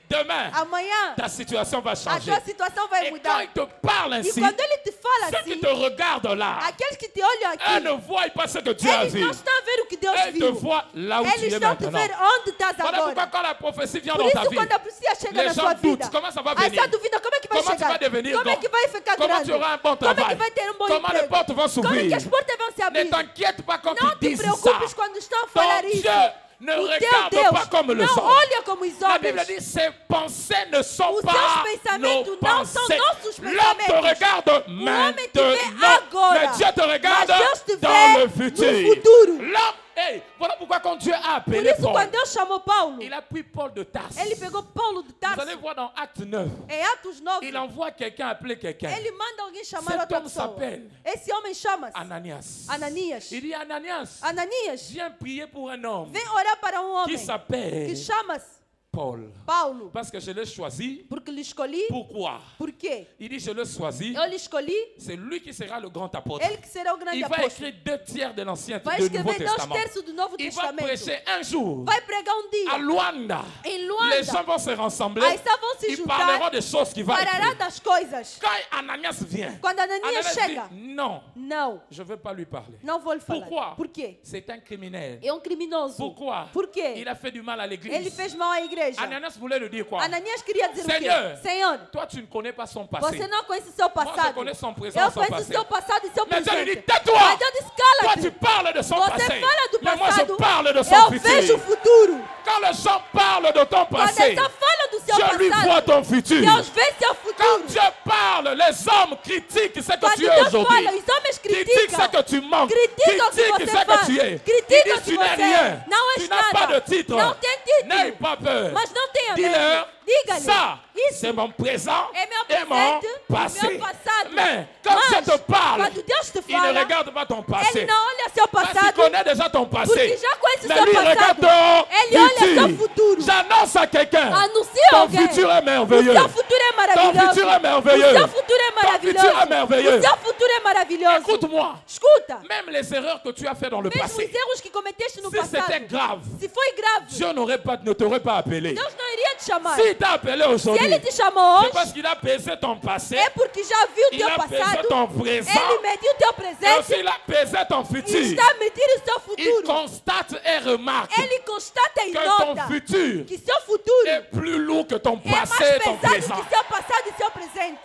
Demain, amanhã ta situation va a changer. tua situação vai Et quand mudar. il te parle E ainsi, quando ele te fala ceux qui assim, te regardent là, aqueles que te olham eux ne aqui, voient pas ce que tu as eles vu. não estão a ver o que Deus Eux te viu. voient là où tu Eles es estão a te maintenant. ver onde estás Voilà pourquoi agora. quand la prophétie vient Por dans ta isso, vie, quando a profecia chega les na gens sua vida, doutent. Comment ça va venir? essa dúvida, como é que vai Comment tu chegar? vas devenir Como é grand? que vai ficar Comment grande? tu auras un bon Como é que travail? vai ter um bom Comment les emprego? portes vont Como é que s'ouvrir? as portas vão se Ne abrir? t'inquiète pas quand Não ils te disent preocupes ça. quando estão a Ton falar isso. Dieu ne O teu regarde Deus pas comme le não sang. olha como os La Bible homens. dit, ses pensées ne sont Os pas seus pensamentos nos não são pensées. nossos L'homme te pensamentos. regarde homem te vê maintenant, agora. mais Dieu te regarde Mas Deus te dans vê le no futur. futuro. L'homme, hey, voilà pourquoi quand Dieu a Por appelé isso, Paul, quando Deus chamou Paulo, il a pris Paul de Tarse. ele pegou Paulo de Vous Tarso. allez voir dans Acte 9, Em Atos 9, il envoie quelqu'un appeler quelqu'un. ele manda alguém chamar Cet outra homme pessoa. s'appelle Esse homem chama-se Ananias. Ananias. Il dit, Ananias, Ananias, viens prier pour un homme vem orar para um qui homem s'appelle que chama-se Paul. Paulo. Parce que je l'ai choisi. Porque lhe escolhi. Pourquoi? Por quê? Il dit, je l'ai choisi. Eu lhe escolhi. C'est lui qui sera le grand apôtre. Ele que será o grande Il va apóstolo. écrire 2 tiers de l'Ancien Vai du Nouveau escrever 2 Testament. terços do Novo Il va Testamento. prêcher un jour Vai pregar à dia Luanda. em Luanda. Les gens vont se rassembler. Aí só vão se Ils parleront juntar. des choses qu'il va Parará écrire. das coisas. Quand Ananias vient, Quando Ananias Ananias chega, dit, non, não, je ne veux pas lui parler. não vou lhe falar. Pourquoi? Por quê? C'est un criminel. É criminoso. Pourquoi? Por quê? Il a fait du mal à l'église. Ele fez mal à igreja. Ananias voulait lui dire quoi? Ananias queria dizer Seigneur, o quê? Senhor, toi tu ne connais pas son passé. você não conhece seu Moi, je passado. connais son présent, Eu son conheço passé. seu passado e seu Mais Dieu lui presente. dit, tais-toi! Mas Deus disse, Toi tu cala-te. parles de son Você passé. fala do Mais moi je passado. parle de son Eu vejo o futur. futuro. Quand les gens parlent de ton Quando passé, eles só falam do seu Dieu lui voit passado, ton futur. Deus vê seu Quand futuro. Dieu parle, les hommes critiquent ce que Quando tu es Deus aujourd'hui. fala, os homens Critiquent criticam. ce que tu manques. Criticam o que Critiquent você ce que faz. tu es. Criticam Ils o disent que tu n'es você rien. é. Não és Tu n'as pas nada. de titre. Não tem título. N'aie pas peur. Mas não tenha Dis-leur, medo. Diga-lhe. ça, Isso c'est mon présent é meu et mon presente passé. e meu passado. Mais quand Mas, Dieu te parle, quando Deus te il ne fala, regarde pas ton passé. ele não olha seu Parce qu'il passado, connaît déjà ton porque passé. já conhece Mais seu lui regarde passado. ton Ele olha seu futur. futuro. J'annonce à quelqu'un, Anuncia ton alguém. futur est O merveilleux. seu futuro é Ton maravilhoso. futur est merveilleux. O seu futuro é Ton futur est maravilhoso. merveilleux. O seu futuro é maravilhoso. Écoute-moi, Escuta. même les erreurs que tu as fait dans le Mesmo os passé, erros que cometeste no si c'était passado, grave, se foi grave, Dieu ne t'aurait pas appelé. Deus não iria te chamar. S'il t'a appelé Se aujourd'hui, ele te chamou c'est hoje, parce qu'il a pesé ton passé, é porque já viu o il teu a pesé passado, ton présent, ele mediu o teu et aussi presente il a pesé ton e futur. está a medir o seu Il futuro. constate et remarque Ele constata e que ton nota futur que seu futuro est plus lourd que ton é mais passé et ton pesado présent. que seu passado e seu presente.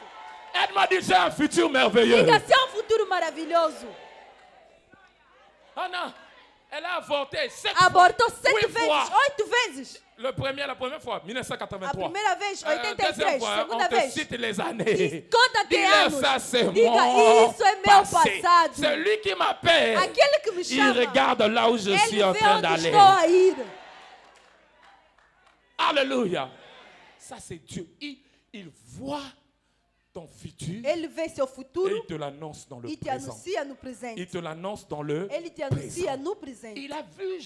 Elle m'a dit, j'ai un futur merveilleux. Diga, seu futuro maravilhoso. Anna, elle a avorté 7 Abortou fois. 7 8 vezes, fois. 8 vezes. La première fois, A 1983. primeira vez, Deuxième 83. fois, on Segunda te vez, cite les années. conta que Dis-leur, anos. ça c'est Diga, mon isso é meu passé. passado. Celui qui m'appelle, Aquele que me il chama, regarde là où je suis ele en vê train onde d'aller. estou a ir. Alléluia. Ça c'est Dieu. Il voit ton futur Ele vê seu et futuro il te l'annonce dans le e te présent. anuncia no presente. Il te l'annonce dans le Ele te anuncia présent. no presente. Il a vu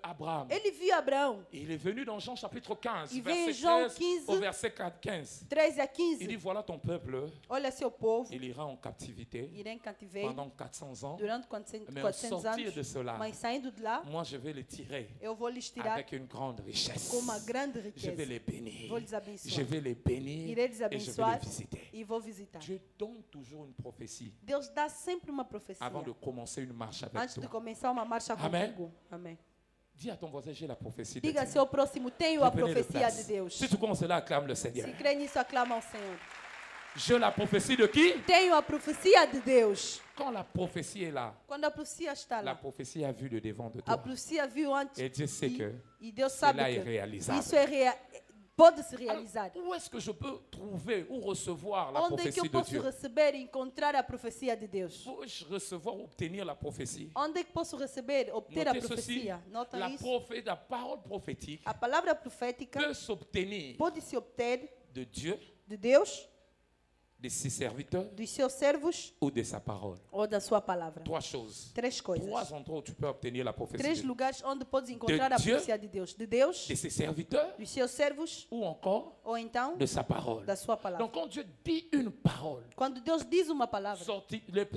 Abraham. Ele viu Abraão, Il est venu dans Jean chapitre 15, Il vient verset Jean 13 15, au verset 15. 13 a Il dit, 15. voilà ton peuple, Olha seu povo, il ira en captivité irá em cativeiro pendant 400 ans. durante 400 Mais au 400 sortir de anos. cela, Mas saindo de lá, moi je vais les tirer eu vou lhes tirar avec une grande richesse. com uma grande Je vais riqueza. les bénir. Vou lhes abençoar. Je vais les bénir Irei lhes et je vais abençoar les visiter. e vou visitar. Dieu donne toujours une prophétie Deus dá sempre uma profecia avant de commencer une marche avec antes de toi. começar uma marcha Amém. comigo. Amém. Dis à ton voisin, j'ai la prophétie de Diga a Dieu. seu próximo, tenho a Revenez de profecia place. de Deus. Si tu commences là, acclame le Seigneur. Se crê nisso, aclama ao Senhor. J'ai la prophétie de qui? Tenho a profecia de Deus. Quand la prophétie est là, Quando a profecia está la lá, prophétie a vu le devant de a toi. profecia viu antes Et Dieu sait que e Deus sabe cela est que réalisable. isso pode se Alors, realizar. où est-ce que je peux trouver ou recevoir la Onde é que prophétie eu de posso Dieu? receber e encontrar a profecia de Deus? Peux-je recevoir ou obtenir la prophétie? Onde é que posso receber, obter a Notez ceci, profecia? Nota la isso. parole prophétique A palavra profética peut s'obtenir pode se obter de Dieu, de Deus, de ses serviteurs dos seus servos ou de sa parole. ou da sua palavra. Trois choses. Três coisas. Trois endroits où tu peux obtenir la prophétie Três de, lugares onde podes encontrar a Dieu, profecia de Deus. De Deus, de ses serviteurs dos seus servos ou encore ou então de sa parole. da sua palavra. Donc quand Dieu dit une parole, Quando Deus diz uma palavra,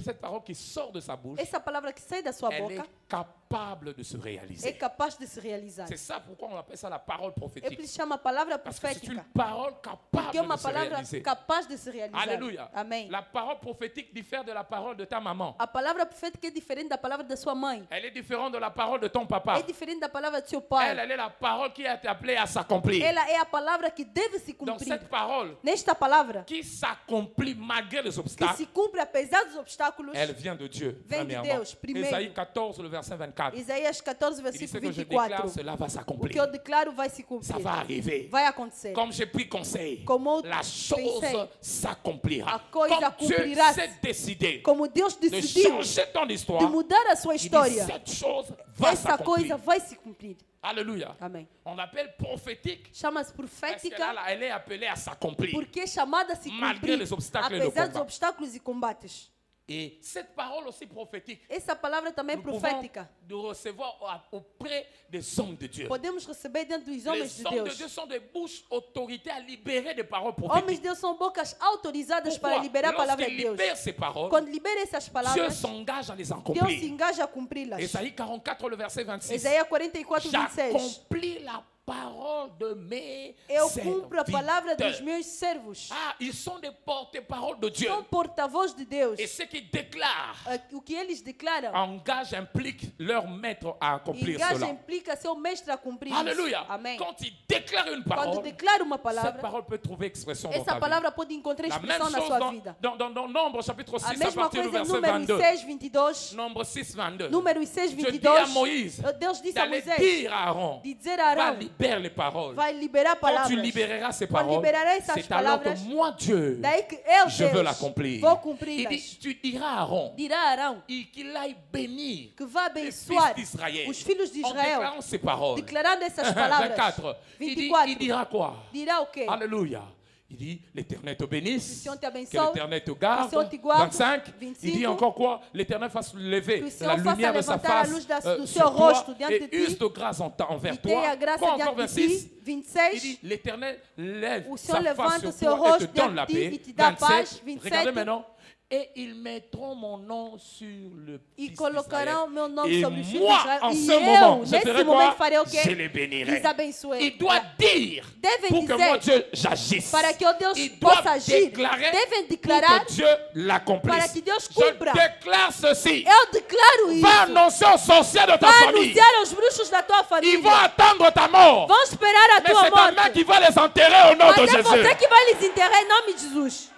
cette parole qui sort de sa bouche, essa palavra que sai da sua elle est boca capable de se é réaliser. capaz de se realizar. C'est ça pourquoi on appelle ça la parole É por prophétique. isso que chama palavra Parce que c'est une profética. parole capable Que é uma de se palavra réaliser. capaz de se realizar. Alléluia. Amém. La parole prophétique diffère de la parole de ta maman. A palavra profética é diferente da palavra da sua mãe. Elle est différente de la parole de ton papa. É diferente da palavra do seu pai. Elle est la parole qui a été appelée à s'accomplir. Ela é a palavra que deve se Donc cumprir. cette parole Nesta palavra, qui s'accomplit malgré les que obstacles, se cumpre apesar dos obstáculos, elle vient de Dieu. Vem de Premièrement. Deus, primeiro. Ésaïe 14, le verset 24. Isaías 14, Il dit ce versículo que je 24. déclare, cela va O que eu s'accomplir. declaro vai se Ça cumprir. va arriver. Vai acontecer. Comme j'ai pris conseil, Como la chose pensei, s'accomplira. a coisa Comme Dieu cumprirá-se. s'est décidé Como Deus de decidiu changer ton de histoire, mudar a sua il dit história, cette chose va essa coisa s'accomplir. vai se cumprir. Alléluia. Amém. On l'appelle prophétique Chama-se parce profética qu'elle elle est appelée à s'accomplir. porque é chamada a se Malgré cumprir, les obstacles e le apesar dos combat. obstáculos e combates. Et cette parole aussi prophétique, Essa palavra também é nous pouvons profética. de recevoir auprès des hommes de Dieu. Podemos receber dentro dos homens Les de hommes de Dieu Deus. sont des bouches autorisées à libérer des paroles Homens prophétiques. de Deus são bocas autorizadas para Pourquoi? liberar a palavra de Lorsqu'ils Deus. libèrent ces paroles, Quando libera essas Dieu palavras, s'engage à les Deus se accomplir. engaja a cumpri-las. Ésaïe 44, le verset 26. Isaías 44, 26. J'accomplis la parole de mes Eu cumpro a palavra dos serviteurs. meus servos. Ah, ils sont des porte-paroles de Dieu. São porta-voz de Deus. Et ce qu'ils déclarent O que eles declaram, engage, implique leur maître à accomplir engaja cela. implica seu mestre a cumprir isso. Alléluia. Amém. Quand ils déclarent une Quando parole, declara uma cette palavra, parole peut trouver expression dans essa ta vie. palavra pode encontrar La même expressão na chose sua vida. dans Nombre chapitre 6 A à mesma partir du coisa em verset Números 22. 6, 22. Nombre 6, 22. Números 6, Dieu dit 22. à Moïse Deus disse a d'aller Moisés, dire à Aaron, de dizer a va Arão, libérer les paroles. vai liberar Quand tu palavras. libéreras ces Quando paroles, liberarei essas c'est alors que palavras, moi, Dieu, daí que eu, je veux Deus, l'accomplir. vou Il cumpri-las. dit, tu diras à Aaron Dirá a Arão qu'il aille bénir que vai les fils abençoar d'Israël os filhos de en Israel, déclarant ces paroles. declarando essas palavras. 24. Il 24. dira quoi? Dirá o quê? Alléluia. Il dit, l'Éternel te bénisse, Que o Senhor te que abençoe, l'Éternel te que o garde. Senhor te guarde. 25. Il 25. dit encore quoi? L'Éternel fasse lever Que o la Senhor faça lumière de sa levantar a face luz do sur seu toi rosto diante de et ti. use de grâce envers E tenha toi. graça Quoi encore? diante de 26. ti. Il 26. dit, l'Éternel lève O Senhor sa face levanta sur o seu toi et rosto te donne diante la de ti paix. e te dá 27. paz. 27. Regardez maintenant. Et ils mettront mon nom sur le E fils colocarão meu nome d'Israël. sobre os Et filhos de moi, Israel. en E ce eu, moment, je nesse ferai momento, quoi? farei o quê? Je les bénirai. Lhes abençoei. Il doit dire Devem pour que dizer, moi Dieu j'agisse. para que o Deus Il possa doit agir. déclarer Devem pour declarar que Dieu l'accomplisse. para que Deus Je cumpra. déclare ceci. Eu declaro isso. Va annoncer aux sorciers de ta Vai famille. anunciar aos bruxos da tua Ils família. vont attendre ta mort. Vão esperar a Mais tua c'est ta main morte. qui va les enterrer au nom Mas de é você Jésus. que vai lhes enterrar em nome de Jesus.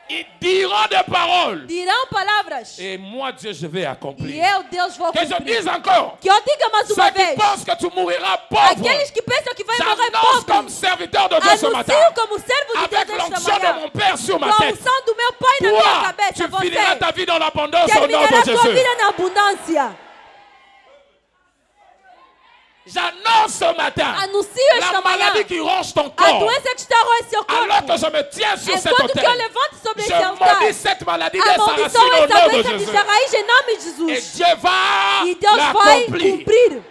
Ils diront des paroles. Dirão palavras. Et moi, Dieu, je vais E accomplir. eu, Deus, vou Que je cumprir. dise encore. Que eu diga mais uma Ceux qui vez. pensent que tu mouriras pauvre. Aqueles que pensam que vai morrer J'annonce comme pobre. serviteur de Dieu ce matin. Anuncio como servo de Avec Deus esta l'onction de manhã. mon Père sur Com ma a tête. unção do meu Pai na minha Toi, cabeça. tu finiras Você ta vie dans l'abondance au nom terminará de sua Jésus. vida na abundância. J'annonce ce matin Anuncio la esta manhã maladie qui ronge ton a corps. doença que está a roer seu Alors corpo. que je me tiens sur cet Enquanto que eu autel, levanto sobre esse je altar, maudis cette maladie dès sa racine amaldiçoo au essa nom de doença de Jésus. sua raiz em nome de Et Jesus. Dieu va E Deus vai l'accomplir. cumprir.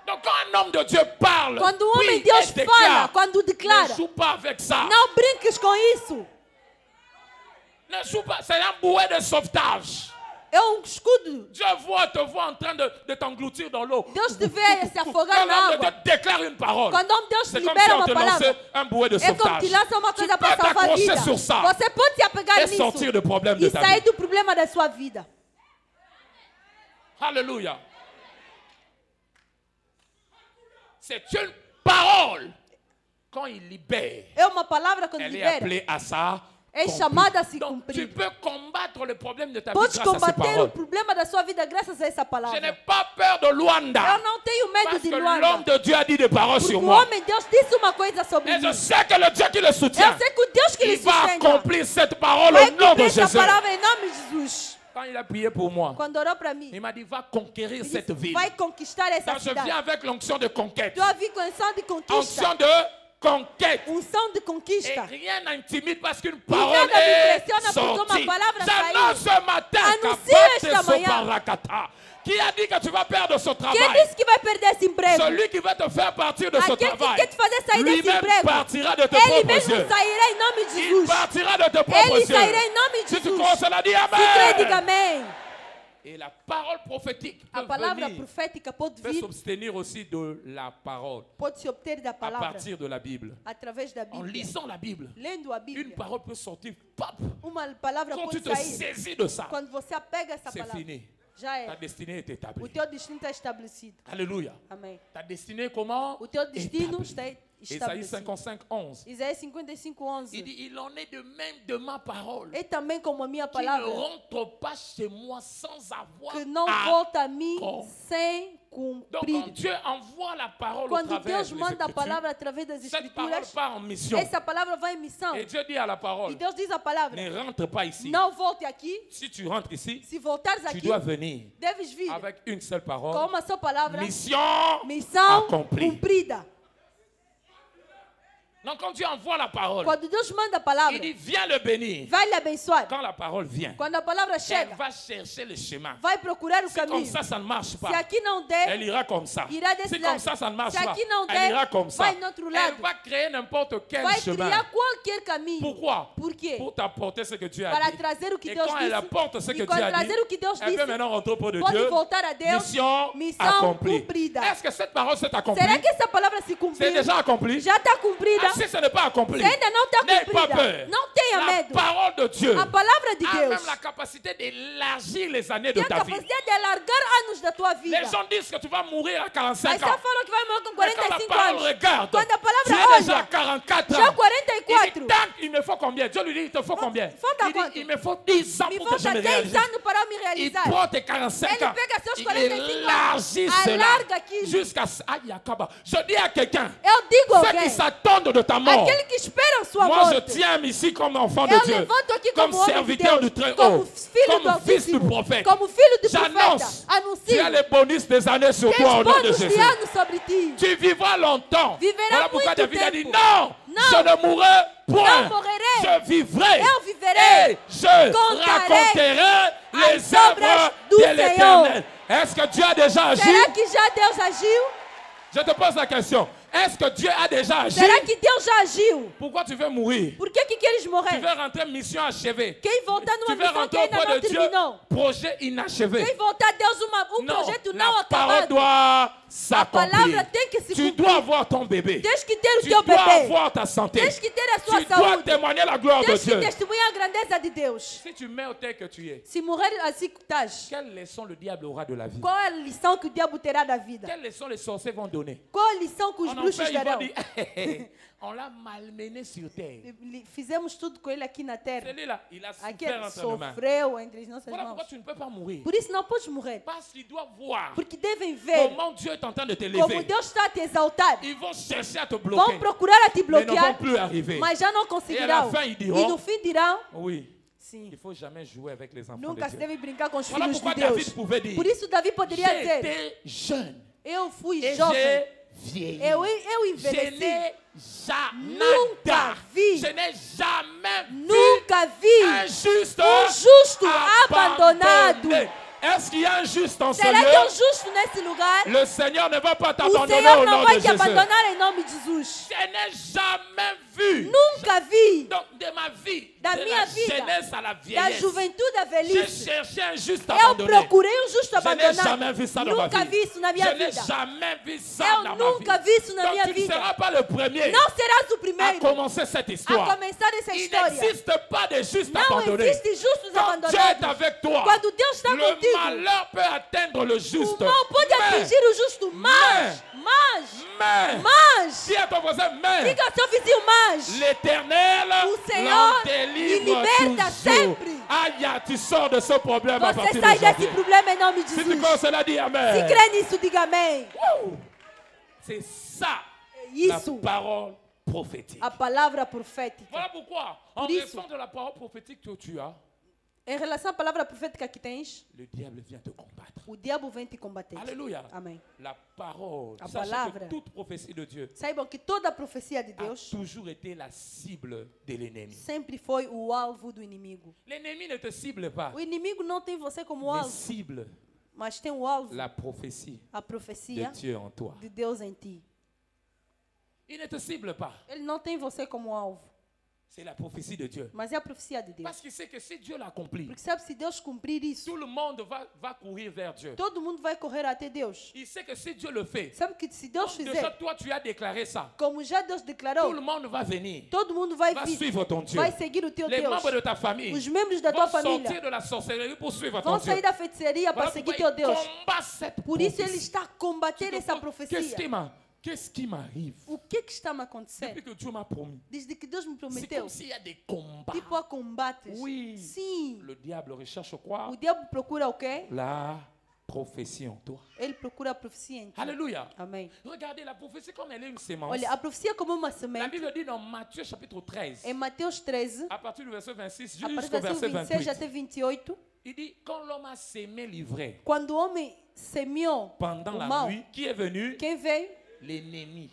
Donc quand un homme de Dieu parle, Quando um homem oui, de Deus et fala, déclare, quando ne declara, joue pas avec ça. não brinques com isso. Ne joue pas, c'est un bouet de sauvetage. É escudo. Dieu te voit en train de t'engloutir dans l'eau. Deus te vê se afogar Quand na l'homme de Dieu água. déclare une parole, Quando o homem de Deus c'est comme libera si on uma te palavra, lançait un bouet de é como sauvetage. te lança uma coisa Tu para peux salvar a t'accrocher vida. sur ça Você pode se apegar et nisso sortir du problème de e ta sair vie. do problema da sua vida. Alléluia. C'est une parole. Quand il libère, É uma palavra quando elle est libera. appelée à ça. É chamada a se Donc tu cumprir. peux combattre le problème de ta vie Podes grâce à ces combater o paroles. problema da sua vida graças a essa Je palavra. n'ai pas peur de Luanda. Eu não tenho medo Parce de que Luanda. l'homme de Dieu a dit des paroles Porque sur o moi. homem de Deus disse uma coisa sobre Et je mim. sais que le Dieu qui le soutient, Eu sei que o Deus que il lhe va sustenta accomplir cette parole vai au nom de cumprir essa Jésus. palavra em nome de Jesus. Quand il a prié pour moi, Quando orou para mim, il m'a dit, va conquérir ele cette disse, ville. vai conquistar essa Donc je viens cidade. avec l'onction de conquête. Tu ouvi com unção de conquista. Onction de conquête. Unção de Et conquista. rien n'intimide parce qu'une E parole nada me est impressiona porque uma sortie. palavra J'annonce saiu. ce matin Anuncio esta manhã. qui a dit que tu vas perdre ce Quem travail. disse que vai perder esse emprego? Celui qui va te faire partir de ce Aquele que travail, quer te fazer sair desse lui-même emprego. partira de tes Ele propres mesmo yeux. sairá em nome de Il Jesus. partira de tes propres Ele sairá yeux. em nome de Si tu Jesus. crois cela, dis Se crê, diga Amen. amém. Et la parole prophétique A peut palavra venir, profética pode peut vir, s'abstenir aussi de la parole pode se obter da à palavra partir de la Bible. através da En Bíblia. lisant la Bible, Lendo a une Bíblia, parole peut sortir. Pop. uma palavra Quand tu pode te sair. saisis de ça, Quando você apega essa c'est palavra, fini. já Ta é. destinée est O établie. teu destino está estabelecido. Alléluia. Amém. Ta destinée comment? O teu destino Établie. está Isaïe estabelecido. 55, 11. Isaías 55, 11. Il dit, il en est de même de ma parole. E também como a minha Qui ne palavra, rentre pas chez moi sans avoir que não à- volta a mim com- sem Donc quand cumprir. Dieu envoie la parole au Quando travers Deus des manda a Écritures, palavra através das cette parole Escrituras, part en mission. essa palavra vai em missão. Et Dieu dit à la E parole, Deus diz a palavra: ne rentre pas ici. não volte aqui. Si tu rentres ici, Se voltares tu aqui, dois venir deves vir avec une seule com parole. uma só palavra. Mission Missão accomplie. cumprida. Donc quand Dieu envoie la parole, Quando Deus manda a palavra, il dit viens le bénir. vai lhe abençoar. Quand la parole vient, Quando a palavra elle chega, va chercher le chemin. vai procurar o Si comme caminho. ça ne marche Se pas, aqui não der, elle ira comme ça. irá desse Si comme lado. ça ne marche Se pas, aqui não elle der, ira comme ça. vai no outro Elle lado. va créer n'importe quel Vai chemin. criar qualquer caminho. Pourquoi? Por quê? Pour t'apporter ce que Dieu a Para dit. trazer o que Et Deus quand elle disse. apporte ce que E Dieu quando a dit, trazer o que Deus elle peut disse, maintenant rentrer auprès de pode Dieu. voltar a Deus. Mission Missão accomplie. cumprida. Est-ce que cette parole s'est accomplie? Será que essa palavra se C'est cumpriu? déjà accompli? Já está cumprida? Ah, si ce n'est pas accompli, Se ainda não está n'aie pas cumprida, peur. não tenha La medo. parole de Dieu A palavra de a Deus même la capacité d'élargir les années de tem a ta vie. capacidade de alargar anos da tua vida. Les gens disent que tu vas mourir à Mas 45 só ans. falam que vai morrer com Mais quand la 45 parole anos. regarde, Quando a tu palavra es déjà à olha, 44 já ans. 44. Il dit, tant, il me faut combien? Dieu lui dit, il te faut combien? falta Il quanto? dit, il me faut 10 ans Me pour que je falta me 10 réalise. anos para eu me Il realizar. prend tes 45 Ele ans. pega seus Il 45 élargit anos, cela alarga aquilo. jusqu'à... Aïe, Akaba. Je dis à quelqu'un, Eu digo a ceux qui alguém, s'attendent de ta mort, aquele que espera sua moi je morte. tiens ici comme enfant de Eu Dieu, levanto aqui comme como homem de serviteur Deus, du Très-Haut, como filho do comme fils du Altíssimo, prophète. como filho do profeta. J'annonce, tu as Anuncio, les bonus des années sur toi au tens nom de bônus de Jésus. anos sobre ti. Tu vivras longtemps. Viverás Voilà pourquoi muito David a dit tempo. non, Non. je ne mourrai point. Não morrerei. Je vivrai. Eu viverei. Et je Contarei raconterai les as obras œuvres do de Senhor. l'Éternel. Est-ce que Dieu a déjà agi? Será que já Deus agiu? Je te pose la question. Est-ce que Dieu a déjà agi? Será que Deus já agiu? Pourquoi tu veux mourir? Por que queres Tu morrer? veux rentrer mission achevée. Quem voltar Tu numa veux missão que rentrer ainda auprès não de Dieu. terminou. Projet inachevé. Quem voltar a Deus um Non, projeto não la parole acabado. doit A palavra s'accomplir. tem que se Tu cumprir. dois avoir ton bébé. Tens que ter o Tu teu dois bebê. avoir ta santé. Tens que ter a sua Tu dois saúde. témoigner la gloire de Tens que Dieu. testemunhar a grandeza de Deus. Si tu mets au tel que tu es, Se morrer assim que estás, quelle leçon le diable aura de la vie? qual é a lição que o diabo terá da vida? Quelle leçon les sorciers vont donner? Qual a lição que os En bruxos enfer, ils vont darão? dire, on l'a malmené sur terre. Fizemos tudo com ele aqui na terra. Celui-là, il a Aquele souffert entre nos mains. sofreu entre as nossas Voilà mãos. pourquoi tu ne peux pas mourir. Por isso não podes morrer. Parce qu'ils doivent voir Porque devem ver comment Dieu est en train de te como lever. Deus está a te exaltar. Ils vont chercher à te Vão bloquer. procurar a te Mais ne vont bloquear, plus arriver. mas já não E à conseguirão. la fin, ils diront, E no fim dirão, oui, Sim. Il ne faut jamais jouer avec les enfants Nunca de se Dieu. deve brincar com os Voilà filhos pourquoi de Deus. David pouvait dire, Por isso Davi poderia dizer, j'étais jeune eu fui et jovem, j'ai vieilli. eu Je envelheci, n'ai Nunca jamais vi. Je n'ai jamais nunca vu vi un juste justo abandonado. Est-ce qu'il y a un juste en ce Será que é um lieu? justo nesse lugar? Le Seigneur ne va pas O t'abandonner Senhor au não nom vai de te Jésus. abandonar em nome de Jesus. Je n'ai jamais vu. Nunca vi Donc de ma vie, da de minha la vida, jeunesse à la da vieillesse, juventude à j'ai velhice. cherché un juste Eu abandonné. procurei um justo Je n'ai jamais abandonado. vu ça dans ma Nunca vie. vi isso na Je minha n'ai vida. jamais vu ça Eu dans ma vie. nunca vi isso na Donc minha tu ne vida. seras pas le premier Não serás o à primeiro commencer cette a histoire. começar essa Il história. n'existe pas de juste Não abandonné. existe justos Quand Dieu est abandonados. avec toi, Quando Deus está le contigo, malheur peut atteindre le juste. o mal pode Mais, atingir o justo, mas, dis à ton voisin, mais diga ao seu vizinho, mas, l'Éternel O Senhor l'en délivre me liberta toujours. sempre. Aïe, tu sors de ce problème à você partir sai desse d'aujourd'hui. problema em nome de Si tu Jesus. crois cela, dis Se Amen. crê nisso, diga amém. C'est ça É la isso, parole prophétique. a palavra profética. Voilà pourquoi, en Por isso. raison de la parole prophétique que tu as, Em relação à palavra profética que tens, le diable vient te combattre. o diabo vem te combater. Alléluia. Amém. La parole. A Sachez palavra. que toute prophétie de Dieu Saibam que toda a profecia de a Deus toujours été la cible de l'ennemi. sempre foi o alvo do inimigo. L'ennemi ne te cible pas, O inimigo não tem você como mais alvo, cible mas tem o alvo, la prophétie a de profecia Dieu en toi. de Deus em ti. Il ne te cible pas, Ele não tem você como alvo, c'est la prophétie de Dieu. mas é a profecia de Deus. Parce qu'il sait que si Dieu l'accomplit, Porque sabe, se Deus cumprir isso, tout le monde va courir vers Dieu. todo mundo vai correr até Deus. Il sait que si Dieu le fait, Sabe que se Deus déjà fizer, toi tu as déclaré ça, como já Deus tout declarou, le monde va venir, todo mundo vai va vir, suivre ton Dieu. vai seguir o teu Les Deus. membres de ta famille Os membros da vont tua família sortir de la sorcellerie pour suivre ton vão Dieu. sair da feitiçaria para Voilà seguir pourquoi teu il Deus. combat cette Por isso ele prophétie. está a combater essa profecia. Qu'est-ce qui m'arrive O que está me acontecendo? depuis que Dieu m'a promis? Desde que Deus me C'est prometeu, comme s'il y a des combats. tipo a combates. Oui. Sim. Le diable recherche quoi? O diabo procura o quê? La prophétie en toi. Ele procura a profecia em ti. Alléluia. Amém. Regardez la prophétie comme elle est une sémence. Olha, a profecia é como uma La semente. Bible dit dans Matthieu chapitre 13, Em Mateus 13, à partir du verset 26 a partir jusqu'au do versículo verset 26 até 28, 28, il dit quand l'homme a sémé l'ivraie quando o homem semeou pendant o la mal, nuit, qui est venu? quem veio? L'ennemi.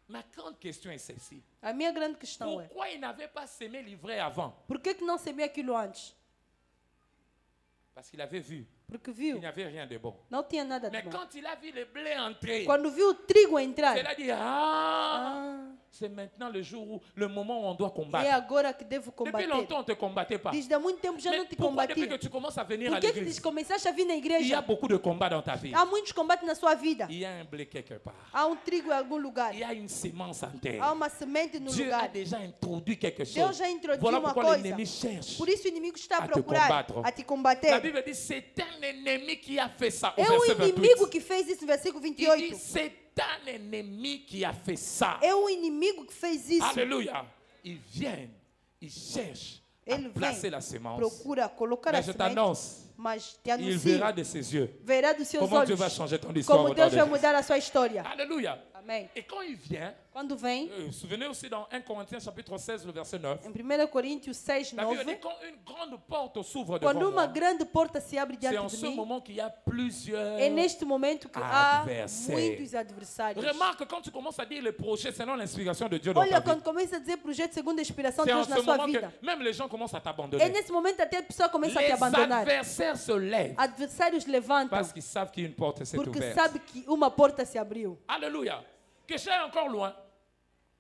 Ma grande question est celle-ci. A minha grande questão é, Pourquoi il n'avait pas sémé l'ivraie avant? por que não semeou aquilo antes? Parce qu'il avait vu Porque qu'il viu, n'y avait rien de bon. não tinha nada de Mais bom. quand il a vu le blé entrer, Quando viu o trigo entrar, il a dit, c'est maintenant le jour où, le moment où on doit é combattre. agora que devo Depuis combater. longtemps, on ne te combattait pas. Desde há muito tempo já Mais não te pourquoi depuis que combatia. tu commences à venir à Por que que l'église, começaste a vir na il y a igreja? beaucoup de combats dans ta vie? Há muitos combates na sua vida. Il y a un blé quelque part. Há um trigo em algum lugar. Il y a une sémence en Há terre. uma semente no Dieu a lugar. déjà introduit quelque Deus chose. já introduziu Voilà uma pourquoi coisa. l'ennemi cherche. Por isso o inimigo está a a te procurar combattre. a te La combater. Bible dit, c'est un ennemi qui a fait ça au É o verset inimigo 28. que fez isso no versículo Il dit, 28. c'est un ennemi qui a fait ça. É o inimigo que fez isso. Alléluia. Ils viennent, ils cherchent à Ele placer vem, la sémence. procura colocar a Mais je semente, t'annonce, mas te il verra anuncia, de ses yeux verá dos seus comment Dieu olhos va changer ton histoire. como au nom Deus de vai Jésus. mudar a sua história. Alléluia. Amém. Et quand il vient, Quando vem, souvenez aussi dans 1 Corinthiens chapitre 16, le verset 9, em 1 Coríntios 6, la Bible 9, dit quand une grande porte s'ouvre devant quando uma moi, grande porta se abre c'est en diante de ce mim, moment qu'il y a plusieurs... é neste momento que há Adversário. muitos adversários. Remarque quand tu commences à dire les projets selon l'inspiration de Dieu dans ta Olha, vie. quando começa a dizer projeto segundo a inspiração de C'est en Deus na ce sua moment vida, que même les gens commencent à é t'abandonner. nesse momento até a pessoa começa a te Les abandonar. adversaires se lèvent Adversários levantam parce qu'ils savent qu'une porte s'est porque ouverte. sabe que uma porta se abriu. Alléluia. Que je sois encore loin,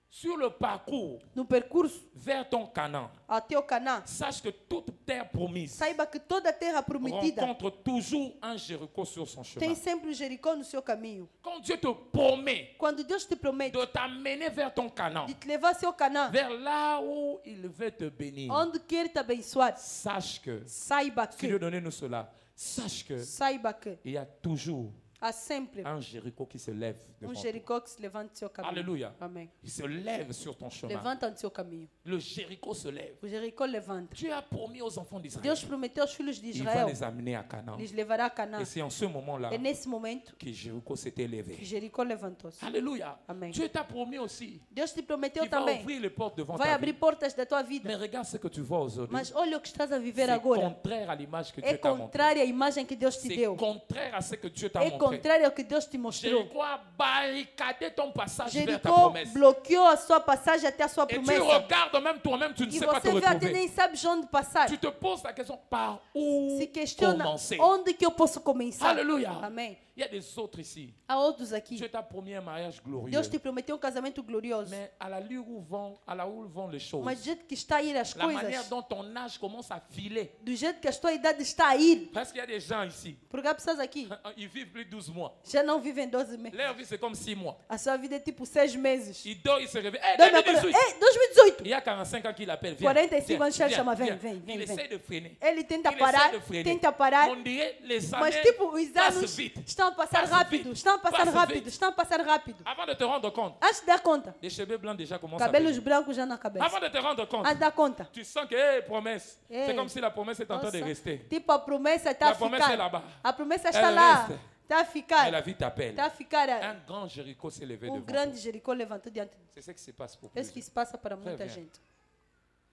sur le parcours No percurso vers ton Canaan, até o Canaã, sache que toute terre promise saiba que toda a terra prometida rencontre toujours un Jéricho sur son chemin. tem sempre o Jericó no seu caminho. Quand Dieu te promet Quando Deus te promete de t'amener vers ton Canaan, de te levar ao seu Canaã, vers là où il veut te bénir, onde quer te abençoar, sache que, saiba si Dieu que, donne nous cela, sache que saiba que il y a toujours Há sempre un Jéricho qui se lève devant toi. Jericó que se levanta do seu caminho. Alléluia. Amém. Il se lève sur ton chemin. Levanta no seu caminho. Le Jéricho se lève. O Jericó levanta. Dieu a promis aux enfants d'Israël. Deus prometeu aos filhos de Il va Israel, les amener à Canaan. lhes levará a Canaã. Et c'est en ce moment-là É nesse momento que Jéricho s'était que levé. Jericó levantou-se. Alléluia. Amen. Dieu t'a promis aussi Deus te prometeu qu'il va também. ouvrir les portes devant Vai ta abrir vie. portas da tua vida. Mais regarde ce que tu vois aujourd'hui. Mas olha o que estás a viver C'est agora. contraire à l'image que É Dieu t'a montrée. contrário à imagem que Deus te C'est deu. contraire à ce que Dieu t'a É montré. contrário ao que Deus te mostrou. Jéricho a barricadé ton passage vers ta Jericó promesse. bloqueou a sua passagem até a sua Et tu promessa. regardes même toi-même, tu ne E sais pas te você vê até retrouver. nem sabes onde passar. Tu te poses la question par où Se questiona commencer. onde que eu posso começar. Alléluia. Amém. Il y a des autres ici. Há outros aqui. Dieu t'a promis un mariage glorieux. Deus te prometeu casamento glorioso. Mais à l'allure où vont les choses, Mas do jeito que está a ir as la manière coisas, dont ton âge commence à filer. do jeito que a tua idade está a ir, Parce qu'il y a des gens ici, porque há pessoas aqui ils vivent plus de 12 mois. já não vivem 12 meses. Leur vie, c'est comme 6 mois. A sua vida é tipo 6 meses. Ils dorment, ils se réveillent. Hey, Dorme agora. 2018. Ei, 2018! Il y a 45 ans qu'il appelle. Viens, 45 anos viens, ele chama, viens, vem, viens. vem, Il vem. essaie de freiner. Ele tenta Il parar, essaie de freiner. tenta parar, On dirait les mas années tipo, os passent anos vite. estão a passar Passe rápido, vite. estão a passar Passe rápido, vite. estão a passar rápido. Avant de te rendre compte, Antes de dar conta, les cheveux blancs déjà commencent à cabelos venir. brancos já na cabeça. Avant de te rendre compte, Antes de dar conta. tu sens que, hey, promesse, Hey. c'est comme si la promesse est en train de Nossa, rester. tipo, a promessa está La a promesse est ficar. là-bas. A promessa está Elle lá. reste. Está a Mais ficar. la vie t'appelle. Está a ficar. Un grand Jéricho s'est levé devant Grande toi. Jericó levantou diante de C'est ce qui se passe pour É isso que plusieurs. se passa para muita viens. gente.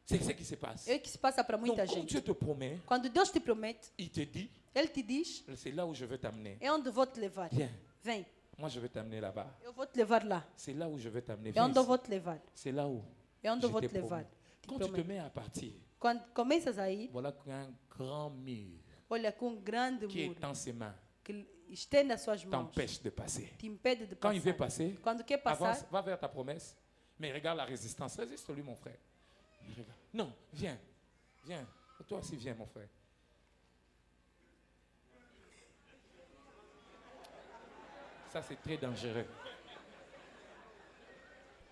C'est ce qui se passe. É isso que se passa para Donc, muita quand gente. Dieu te promet, Quando Deus te promete, il te dit, Ele te diz, c'est là où je veux t'amener. é onde eu vou te levar. Viens, Vem, moi je veux t'amener là-bas. eu vou te levar lá. C'est là où je veux t'amener. É Viens onde eu ici. vou te levar. C'est là où É onde je eu vou t'ai te levar. promis. Quand tu te mets à partir, Quando começas a ir, voilà qu'un grand mur olha com grande qui muro est dans ses mains que estende as suas mãos, t'empêche de passer. te impede de Quand il veut passar. passer, Quando quer passar, avance, va vers ta promesse. Mais regarde la résistance. Résiste-lui, mon frère. Regarde. Non, viens. Viens. Toi aussi, viens, mon frère. Ça, c'est très dangereux.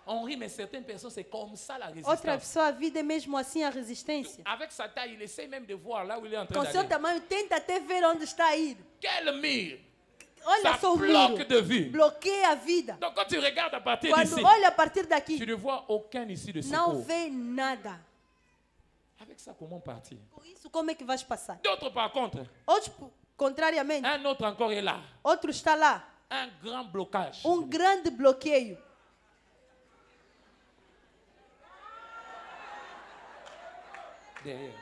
On rit, mais certaines personnes, c'est comme ça la outra résistance. pessoa, a vida é mesmo assim a resistência. Avec sa taille, il essaie même de voir là où il est en train Com seu d'aller. tamanho, tenta até ver onde está a ir. Quel mur! Olha Ça só o bloque muro. de vue. Bloqueia a vida. Donc quand tu regardes à partir Quando d'ici, olha a partir tu daqui, ne vois aucun ici de não secours. vê nada. Avec ça, comment partir? Com isso, como é que vais passar? D'autres, par contre, Outros, contrariamente, un autre encore est là. outro está lá. Un grand blocage. Grande bloqueio. Derrière.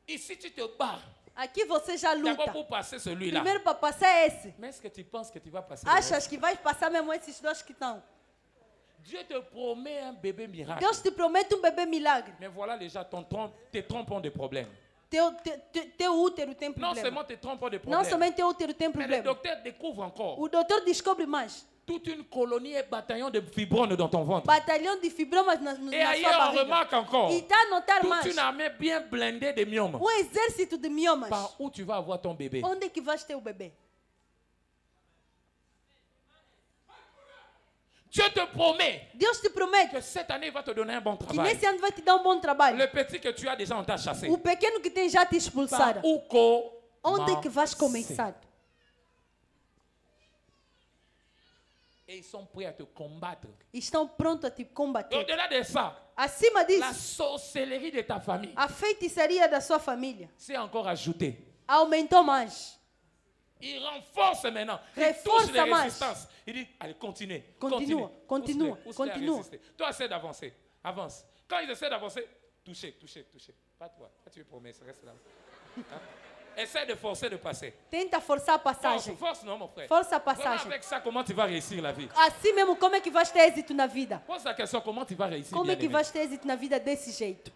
Ici, tu te bats. Aqui você já D'abord luta. pour passer celui-là. Primeiro para passar esse. Mais est-ce que tu penses que tu vas passer? Achas que vais passar mesmo esses dois que estão? Dieu te promet un bébé miracle. Deus te promete bebê milagre. Mais voilà, les gens te trompent de problème. Teu útero tem Non problema. seulement te trompent de Não problème, somente teu útero tem mais le problema. docteur découvre encore O doutor descobre mais. toute une colonie et bataillon de fibromes dans ton ventre. Batalhão de fibromas na Et sua ailleurs, on barriga. remarque encore E está a notar toute mais. une armée bien blindée de myomes. Exército de miomas. Par où tu vas avoir ton bébé? Onde é que vais ter o bebê? Dieu te promet Deus te promete que cette année, il va te donner un bon que travail. nesse ano vai te dar bom trabalho. Le petit que tu as déjà, on t'a chassé. O pequeno que tem já te expulsaram. Par où commencer? Onde é que vais começar? Et ils sont prêts à te combattre. Estão prontos a te Et combater. au-delà de ça, Acima la disso, sorcellerie de ta famille a feitiçaria da sua família s'est encore ajoutée. aumentou mais. Il renforce maintenant. Il Reforça touche les mais. résistances. Il dit, allez, continue. Continua, continua, Pousse-les à continua. résister. Toi, essaie d'avancer. Avance. Quand ils essaient d'avancer, touchez. Pas toi. Toi, tu es promis, reste là. Hein? Essaie de forcer de passer. Tenta forçar a passagem. Force, non, mon frère. Força a Voilà, passagem. avec ça, comment tu vas réussir la vie? Assim mesmo, como é que vais ter êxito na vida? Pose la question, comment tu vas réussir Como é que bien-aimé? vais ter êxito na vida desse jeito?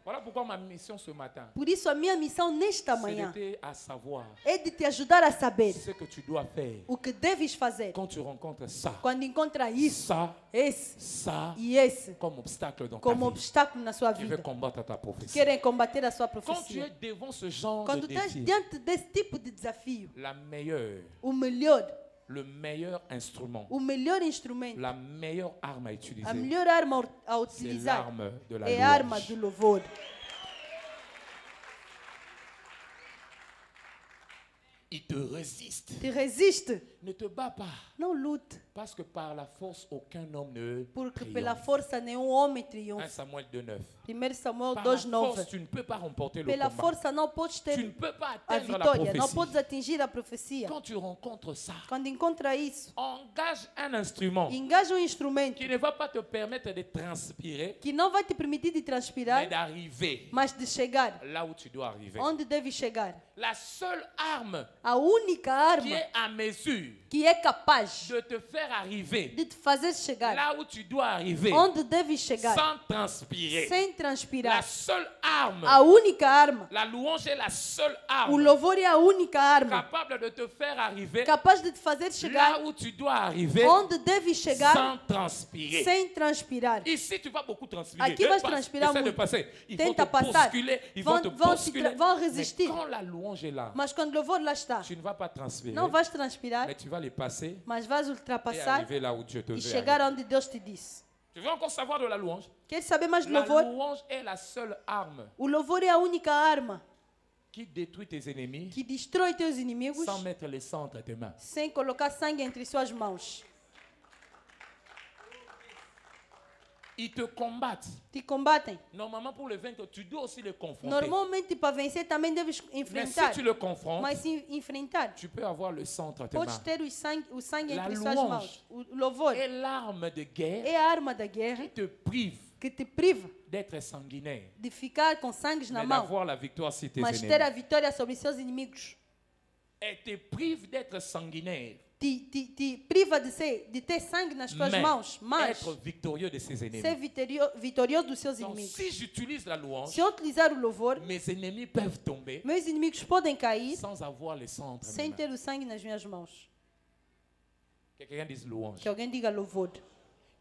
Voilà pourquoi ma mission ce matin, Por isso, a minha missão nesta c'est manhã de t'aider à savoir é de te ajudar a saber ce que tu dois faire o que deves fazer quand tu rencontres ça, quando encontra isso, ça, esse ça, e esse comme obstacle dans ta como vie. obstáculo na sua Tu veux vida. combattre ta prophétie. Querem combater a sua Quand tu profecia. es devant ce genre Quando de estás défi, diante desse tipo de desafio, la meilleure, o melhor instrument, instrumento, la meilleure arme à utiliser, a melhor arma a c'est utilizar l'arme de la é a arma louange. do louvor. il te résiste. te resiste. Ne te bats pas. Não lute, Parce que par la force, aucun homme ne porque pela triomphe. força nenhum homem 1 triunfa. Samuel 2,9. 1 Samuel Par la 2:9. force, tu ne peux pas remporter le Pela combat. força não podes Tu ne ter peux pas a atteindre la vitória, não prophétie. podes atingir a profecia. Quand tu rencontres ça, Quando encontra isso, engage un instrument engaja um instrumento qui ne va pas te permettre de transpirer, que não vai te permitir de mais transpirar, d'arriver mas de chegar là où tu dois arriver. onde deve chegar. La seule arme A única qui arma est à mesure que é capaz de te faire arriver de te fazer chegar là où tu dois arriver onde deve chegar sans transpirer. sem La transpirar. seule arme, A única arma, la louange est la seule o arme louvor é a única arma capable de te faire arriver capaz de te fazer chegar là où tu dois arriver onde deve chegar sans transpirer. sem transpirar. Ici, tu vas beaucoup transpirer. Aqui vais Passe, transpirar essaie de muito. passer. Ils vont Tenta te passar. bousculer. Ils Vão- vont te vão te bousculer. vão Mais resistir. quand la louange est là, Mas quando o louvor lá está, tu ne vas pas transpirer. não vais transpirar, Mais tu vas les passer mas vais et ultrapassar arriver là où Dieu te e veut chegar arriver. onde Deus te disse. Tu veux encore savoir de la louange? Quer saber mais do La louvor? louange est la seule arme O louvor é a única arma qui détruit tes ennemis que destrói teus inimigos sans mettre les sangs entre tes mains. sem colocar sangue entre suas mãos. Ils te combattent. Te combatem. Normalement, pour le vaincre, tu dois aussi les confronter. Normalmente, para vencer, também deves Mais enfrentar. si tu le confrontes, Mas se enfrentar, tu peux avoir le sang entre tes podes mains. ter o sangue La entre suas louange mãos. O louvor Et l'arme de guerre é a arma da guerra qui te prive que te priva d'être sanguinaire, de ficar com sangue na mais mão, d'avoir la victoire sur tes mas ter a ennemis. vitória sobre seus inimigos. Elle te prive d'être sanguinaire, Te priva de ter sangue nas tuas mãos, mas être victorieux de ses ser ennemis. vitorioso dos seus Donc, inimigos. si j'utilise la louange, Se eu utilizar o louvor, mes ennemis peuvent tomber meus inimigos podem cair sans avoir le sang entre mes sem mains. ter o sangue nas minhas mãos. Que quelqu'un dise louange. Que alguém diga louvor.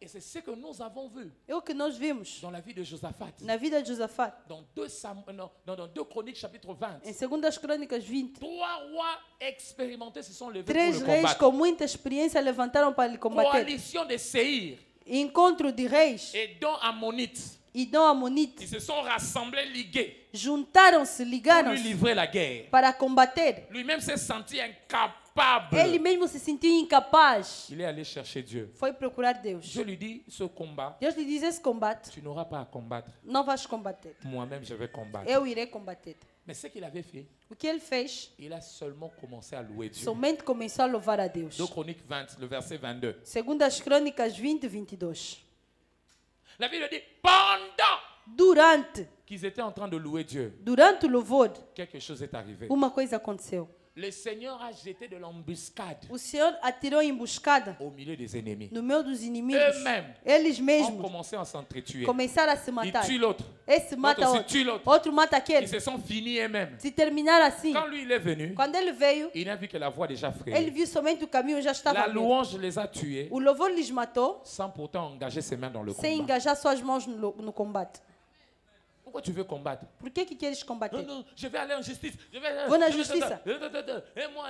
Et c'est ce que nous avons vu É o que nós vimos dans la vie de Josaphat. na vida de Josafá. Dans 2 Chroniques chapitre 20. Em 2 Crônicas 20, 3 rois expérimentés se sont levés pour três le reis combattre. com muita experiência levantaram para lhe combater. Coalition de Séhir Encontro de reis et dont Ammonites. e Dom Amonite Ils se sont rassemblés, ligués, juntaram-se, pour lui ligaram-se livrer la guerre. para combater. Lui-même s'est senti Ele incapable. mesmo se sentiu incapaz. Il est allé chercher Dieu. Foi procurar Deus. Dieu lui dit, ce combat, Deus lhe diz: esse combate tu n'auras pas à combattre. não vais combater. Moi-même, je vais combattre. Eu irei combater. Mais ce qu'il avait fait, O que ele fez? il a seulement commencé à louer Dieu. Somente começou a louvar a Deus. 2 Chroniques 20, le verset 22. Segundo as Crônicas 20, 22. La Bible dit, pendant Durante qu'ils étaient en train de louer Dieu, o louvor, quelque chose est arrivé. uma coisa aconteceu. Le Seigneur a jeté de l'embuscade O Senhor atirou emboscada au milieu des ennemis. no meio dos inimigos. Eux-mêmes Eles ont mesmos commencé à s'entretuer. começaram a se Ils matar. tuent l'autre. Esse mata L'autre aussi outro. tue l'autre. Outro mata Ils aquele. se sont finis eux-mêmes. Se terminar assim, Quand lui il est venu, quando ele veio, il n'a vu que la voix déjà ele frayée. viu somente o caminho já estava La aberto. louange les a tués O louvor lhes matou sans pourtant engager ses mains dans le sem combat. engajar suas mãos no combate. Pourquoi tu veux combattre? Por que queres combater? Non, non, je vais aller en justice. Je vais, Vou na je vais- justiça. Et moi,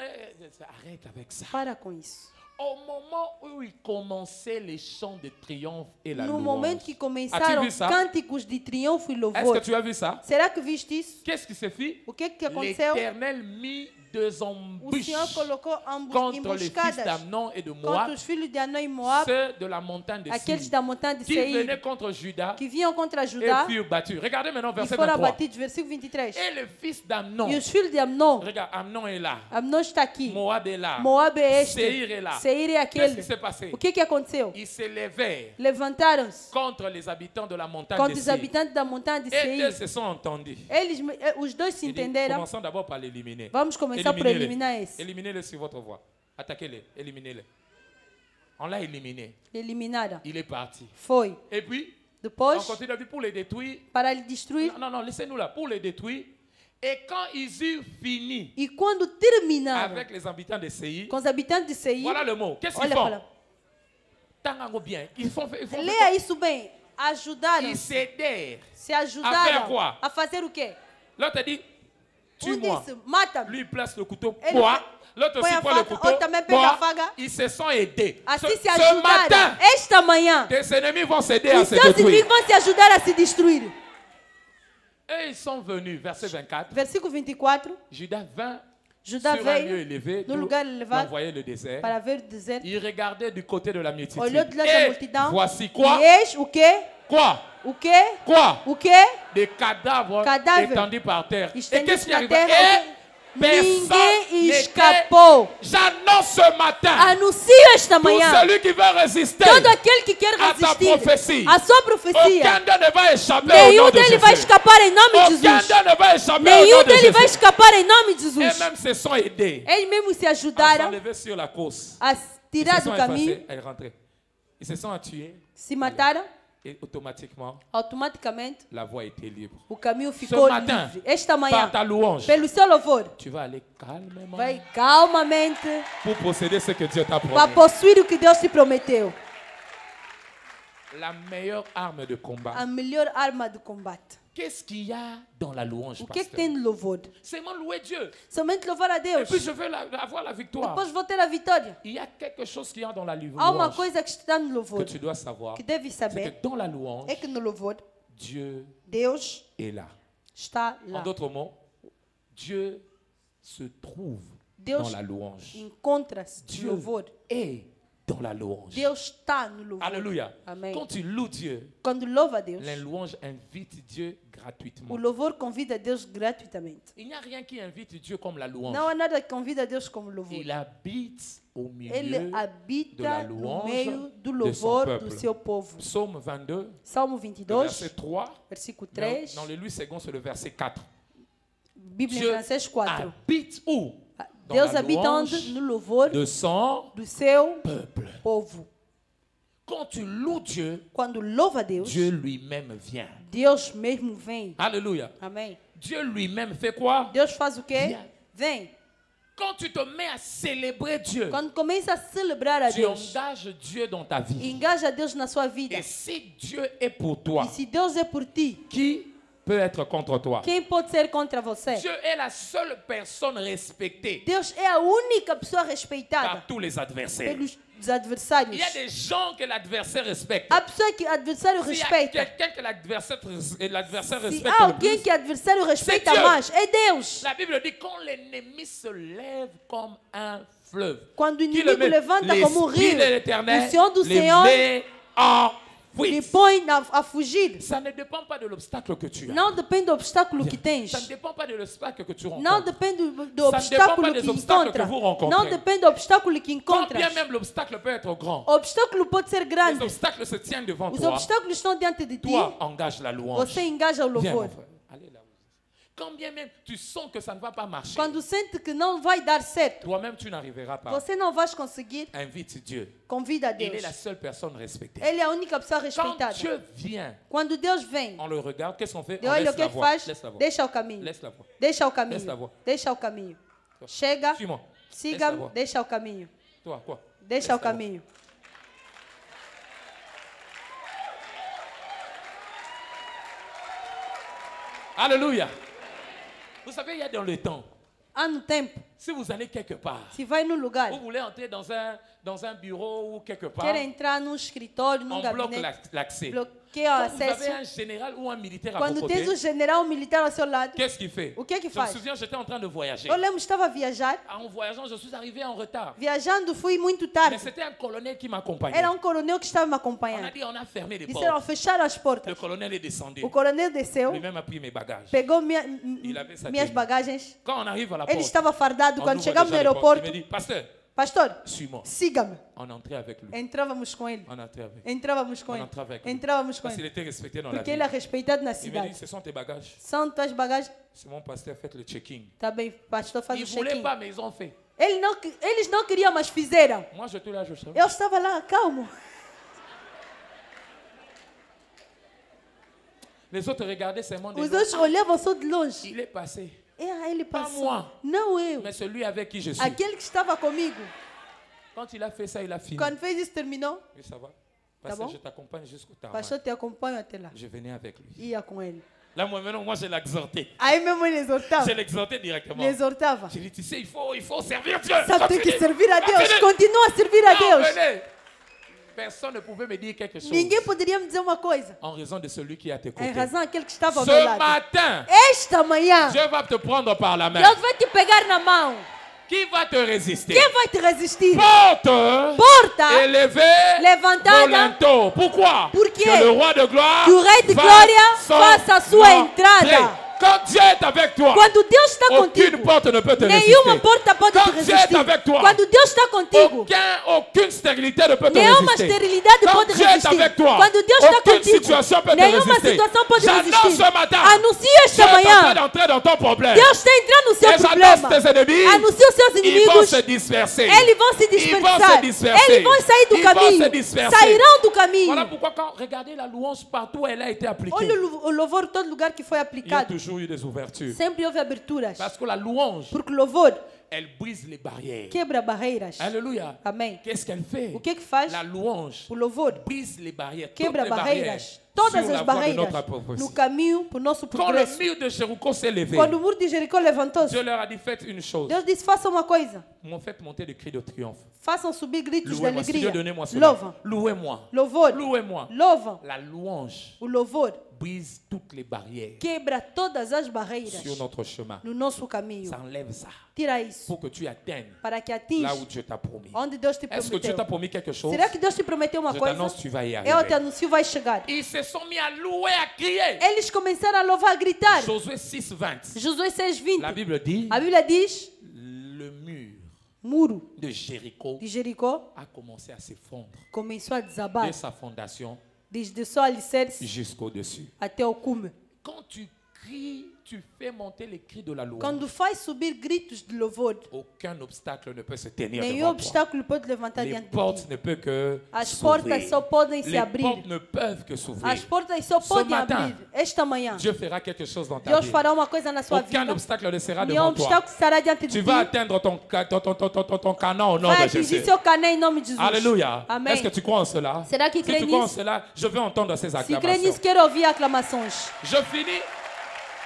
arrête avec ça. Para com isso. Au moment où il commençait les chants de triomphe et la No louange. momento que As-tu começaram vu ça? cânticos de triunfo e Est-ce louvor. que tu as vu ça? Será que viste isso? Qu'est-ce qui s'est fait? O que aconteceu? L'Éternel mit deux O embûches Senhor colocou contre les fils emboscadas d'Amnon et de contra Moab, os filhos de Anã e Moab, ceux de la montagne de aqueles Seir, da montanha de qui Seir, venaient contre Juda que vinham contra et Judá furent battus. Regardez maintenant e verset foram 23. abatidos. Versículo 23. Et le fils d'Amnon, E os filhos de Amnon, regarde, Amnon est là, Amnon está aqui, Moab est là, Moab é este, Seir est là. Seir é Qu'est-ce aquele. qui s'est passé? O que aconteceu? Ils se levèrent Levantaram-se contre les habitants de la montagne contra de os Seir. habitantes da montanha de Et Seir. ils se sont entendus. Os dois se Il dit, entenderam. commençons d'abord par l'éliminer. Vamos começar por eliminar esse. Éliminez-le sur votre voie. Attaquez-le, éliminez-le. On l'a éliminé. Eliminaram. Il est parti. Foi. Et puis, on Depois, continue pour les détruire. para lhe destruir. Non, non, laissez-nous là. Pour les détruire. Et quand ils eurent fini E quando terminaram avec les habitants de Seir, com os habitantes de Seir, voilà le mot. Qu'est-ce qu'ils olha font? para. Tangango bien. Ils font. Leia isso bem. Ajudaram. Ils s'aidèrent. Se ajudaram. faire quoi? A fazer o quê? L'autre dit, tue-moi. disse, mata-me. Lui place le couteau. Ele Quoi? L'autre põe aussi a prend le faca, couteau. outro também pega Quoi? a faca. Ils se sont aidés. Assim se Ce ajudaram. matin, Esta manhã, tes ennemis vont s'aider à os se seus inimigos détruire. vão se ajudar a se destruir. Et ils sont venus, verset 24. Versículo 24. Judas vint Judá sur un lieu veio élevé, no d'où lugar l'on elevado voyait le désert. para ver o deserto. Il regardait du côté de la multitude. Olhou do lado da Et multidão. voici quoi? E eis o quê? Quoi? O quê? Quoi? O quê? Des cadavres Cadáver. étendus par terre. Et Estendidos qu'est-ce qui na arrive? terra. Et personne Ninguém n'était. escapou. J'annonce ce matin. Anuncio esta Tout manhã. celui qui veut résister Todo aquele que quer à ta resistir prophétie. à sua Aucun profecia, d'eux ne va échapper au nom nenhum de dele Jésus. vai escapar em nome de Aucun Jesus. d'eux ne va échapper au Nenhum nom de dele vai Jésus. escapar em nome de Et Jesus. même se sont aidés Eles mesmos se à ajudaram s'enlever sur la course. a Ils tirar se sont do caminho, effacés et rentrés. Ils se sont tués se mataram, et automatiquement, automaticamente la voie était libre. o caminho ficou matin, livre. Esta Par manhã, ta louange, pelo seu louvor, tu vas aller calmement vai calmamente pour posséder ce que Dieu t'a para promis. possuir o que Deus te prometeu. La meilleure arme de combat. A melhor arma de combate. Qu'est-ce qu'il y a dans la louange, O que é que pasteur? tem no louvor? Seulement louer Dieu. Somente louvar a Et Deus. puis je veux avoir la victoire. Depois vou ter a vitória. Il y a quelque chose qui y a dans la Há uma louange coisa que está no que louvor, tu dois savoir. que deve C'est saber, que dans la louange, é que no louvor, Dieu Deus est là. está En lá. d'autres mots, Dieu se trouve Deus dans la louange. encontra-se no Dieu louvor. est dans la louange. Deus está no louvor. Alléluia. Amém. Quand tu loues Dieu, Quando louva a Deus, la louange invite Dieu gratuitement. o louvor convida a Deus gratuitamente. Il n'y a rien qui invite Dieu comme la louange. Não há nada que convida a Deus como louvor. Il habite au milieu Ele de la habita no louange meio do de son louvor do peuple. seu povo. Psaume 22, Salmo le 22, verset 3. versículo Dans, 3, dans le Louis II, c'est le verset 4. Bíblia Dieu em francês 4. habite où? Dans Deus la habita louange onde? No louvor de son do seu peuple. povo. Quand tu loues Dieu, Quando louva a Deus, Dieu lui-même vient. Deus mesmo vem. Alléluia. Amém. Dieu lui-même fait quoi? Deus faz o quê? Viens. Vem. Quand tu te mets à célébrer Dieu, Quando começa a celebrar a tu Deus, engages Dieu dans ta vie. engaja Deus na sua vida. Et si Dieu est pour toi, E se Deus é por ti, qui peut être contre toi? quem pode ser contra você? Dieu est la seule personne respectée Deus é a única pessoa respeitada par tous les adversaires. pelos Il adversários. y a des gens que l'adversaire respecte. Há pessoa que o adversário S'il y a respeita. quelqu'un que l'adversaire Se respecte há le alguém plus, que o adversário respeita Dieu. mais, é Deus. la Bible dit quand l'ennemi se lève comme un fleuve, Quando o qui le inimigo met? levanta como um L'Esprit rio, de l'Éternel o Senhor do les Senhor met en lhe fuite. põe a fugir. Ça ne dépend pas de l'obstacle que tu as. Não depende do obstáculo que tens. Ça ne dépend pas de l'obstacle que tu Não rencontres. depende do Ça ne dépend obstáculo pas des que obstacles encontra. que vous rencontrez. Não depende do obstáculo que Quand encontras. bien même l'obstacle peut être grand, O obstáculo pode ser les grande. obstacles se tiennent devant Os toi. obstáculos estão diante de ti. Toi, engage la louange. Você engaja o Viens, louvor. mon frère. Allez là. Quand bien même tu sens que ça ne va pas marcher, Quando sente que não vai dar certo, toi-même tu n'arriveras pas. você não vai conseguir, Invite Dieu. convida a Il est Deus. la seule personne respectée. Ele é a única pessoa Quand respeitada. Dieu vient, Quando Deus vem, on le regarde, qu'est-ce qu'on fait? On olha o laisse que la é que voix. faz? Laisse la voix. Deixa o caminho. Laisse la voix. Deixa o Laisse la caminho. voix. Deixa o caminho. Chega, Suis-moi. Laisse la siga-me, voix. deixa o caminho. Toi, quoi? Deixa o Laisse la voix. caminho. Alléluia. Vous savez, il y a dans le temps, Há no tempo, si vous allez quelque part, se vai num lugar, vous voulez entrer dans un bureau ou quelque part, quer entrar num escritório, num on bloque gabinete, l'accès. bloqueia o Quand vous avez acesso. un général ou un militaire à Quando vos tens côtés, um general militar ao seu lado, qu'est-ce qu'il fait? o que é que Je me faz? souviens, j'étais en train de voyager. Eu lembro, estava a viajar. En voyageant, je suis arrivé en retard. Viajando, fui muito Mais tarde. c'était un colonel qui m'accompagnait. Era coronel que estava me On a acompanhando. dit, on a fermé les Disseram, portes. fecharam as portas. Le colonel est descendu. O coronel desceu, Lui-même a pris mes bagages. pegou Il avait sa minhas tenue. bagagens. Quand on arrive à la Ele porte, estava fardado. on Quando ouvre chegamos no déjà les portes. aeroporto, Il me dit, pasteur, pastor, suis-moi. siga-me. On entrait avec lui. Entrávamos com ele. On entrait avec lui. Entrávamos com On ele. entrait avec lui. Entrávamos com Parce qu'il ele. était respecté dans la Porque ele é ville. respeitado na Il me dit, cidade. ce sont tes bagages. São tuas bagagens? C'est mon pasteur, faites le checking. Tá bem, pastor, faz Ils o ne voulaient check-in. pas, mais ils ont fait. Eles não queriam, mas fizeram. Moi, j'étais là, je savais. Eu estava lá, calmo. Les autres regardaient seulement de Os loin. outros olhavam só de longe. Il est passé. Ele passou. moi. Não eu. Mais celui avec qui je suis. Aquele que estava comigo. Quand il a fait ça, il a fini. Quando fez isso, terminou. Oui, ça va. Parce que bom? je t'accompagne jusqu'au O tarmac. pastor te acompanha até lá. Je venais avec lui. Ia com ele. Là, moi, maintenant, moi, je l'ai exhorté. Aí mesmo ele exortava. Je l'ai exhorté directement. Ele exortava. J'ai dit, tu sais, il faut servir Dieu. Sabe, tem que Continue. servir a Deus. Continue. Continua a servir a Non, Deus. venez. Personne ne pouvait me dire quelque chose. Ninguém poderia me dizer uma coisa. En raison de celui qui est à tes Em côtés. razão daquele que estava ao meu Ce lado. matin, Esta manhã, Dieu va te prendre par la main. Deus vai te pegar na mão. Qui va te résister? Quem vai te resistir? Porte Porta élevée levantada volontaire. Pourquoi? Porque Que le roi de gloire que o Rei de fasse Glória son faça a sua entrada. entrée. Quand Dieu est avec toi, Quando Deus está aucune contigo, porte ne peut te nenhuma résister. porta pode te Quand Dieu est resistir. avec toi, Quando Deus está contigo, aucune stérilité ne peut te nenhuma résister. esterilidade Quand pode Dieu est resistir. avec toi, Quando Deus está aucune contigo, situation peut te nenhuma résister. situação pode J'annonce resistir. ce matin, Anuncie Dieu esta est en train manhã, d'entrer dans ton problème. Deus está entrando no seu Et j'annonce problema. tes ennemis, Anuncie os seus ils vont inimigos, se disperser. eles vão se Ils vont dispersar. se disperser. Eles vão sair do Ils vont caminho. se disperser. Sairão do caminho. Voilà pourquoi quand regardez la louange partout où elle a été appliquée, Olha o louvor em todo lugar que foi il y a aplicado. toujours eu des ouvertures. Sempre houve aberturas. Parce que la louange, Porque o louvor elle brise les barrières. quebra barreiras. Alléluia. Amém. Qu'est-ce qu'elle fait? O que faz? La louange O louvor brise les barrières. quebra toutes les barrières barreiras. Todas sur as la voie de barreiras notre prophétie. no caminho para o nosso Quand le progresso. mur de Jéricho s'est levé, Quando o muro de Jericó levantou-se, Dieu leur a dit faites une chose. Deus disse: façam uma coisa. M'ont fait monter des cris de triomphe. Façam subir gritos de Louez-moi. Si Dieu alegria. donnez-moi cela. Louvam. Louez-moi. Louvor. Louez-moi. Louvam. La louange O louvor brise toutes les barrières quebra todas as barreiras sur notre chemin. no nosso caminho. Ça enlève ça Tira isso pour que tu atteignes para que là atinja où Dieu t'a promis. onde Deus te Est-ce que Dieu t'a prometeu. promis quelque chose? Será que Deus te prometeu uma Je coisa? t'annonce, tu vas y Eu te arriver. anuncio, vai chegar. Ils se sont mis à louer, à crier. Eles começaram a louvar, a gritar. Josué 6:20. Josué 6:20. La Bible dit A Bíblia diz: le mur muro de Jéricho de Jericó a commencé à s'effondrer começou a desabar de sa fondation desde o seu alicerce jusqu'au dessus. até o cume. Quand tu cries, tu fais monter les cris de la louange. Quando faz subir gritos de louvor, Aucun obstacle ne peut se tenir nenhum devant toi. obstáculo pode levantar Les diante de portes ti. ne peuvent que As portas s'ouvrir. só podem se Les abrir. portes ne peuvent que s'ouvrir. As portas só podem matin, abrir. Esta manhã, Dieu fera quelque chose dans ta Deus vie. fará uma coisa na sua Aucun vida. obstacle ne sera Nenhum devant toi. obstáculo estará diante de Tu ti. vas atteindre ton canon au nom Vai de atingir Jésus. seu cané em nome de Jesus. Alléluia. Amém. Est-ce que tu crois en cela? Será que Si crê tu crois en nisso? cela, je veux entendre ces Se crê acclamations. nisso, quero ouvir aclamações. Je finis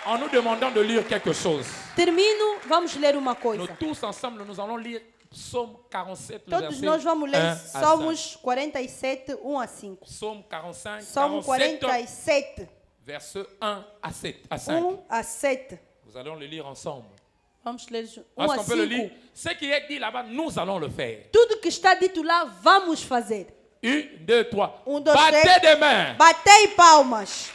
en nous demandant de lire quelque chose. Termino, vamos ler uma Nous coisa. tous ensemble, nous allons lire Psaume 47, le Todos verset nós vamos 1 ler à 5. Salmos 47, 1 a 5. Psaume 45, Salmo 47, 47, verset 1 à 7, à 5. 1 a 7. Nous allons le lire ensemble. Vamos ler 1 Est-ce a qu'on peut le lire? 5. Ce qui est dit là-bas, nous allons le faire. Tudo que está dito lá, vamos fazer. 1, 2, 3. 1, 2, Battez 3. des mains. Batei palmas.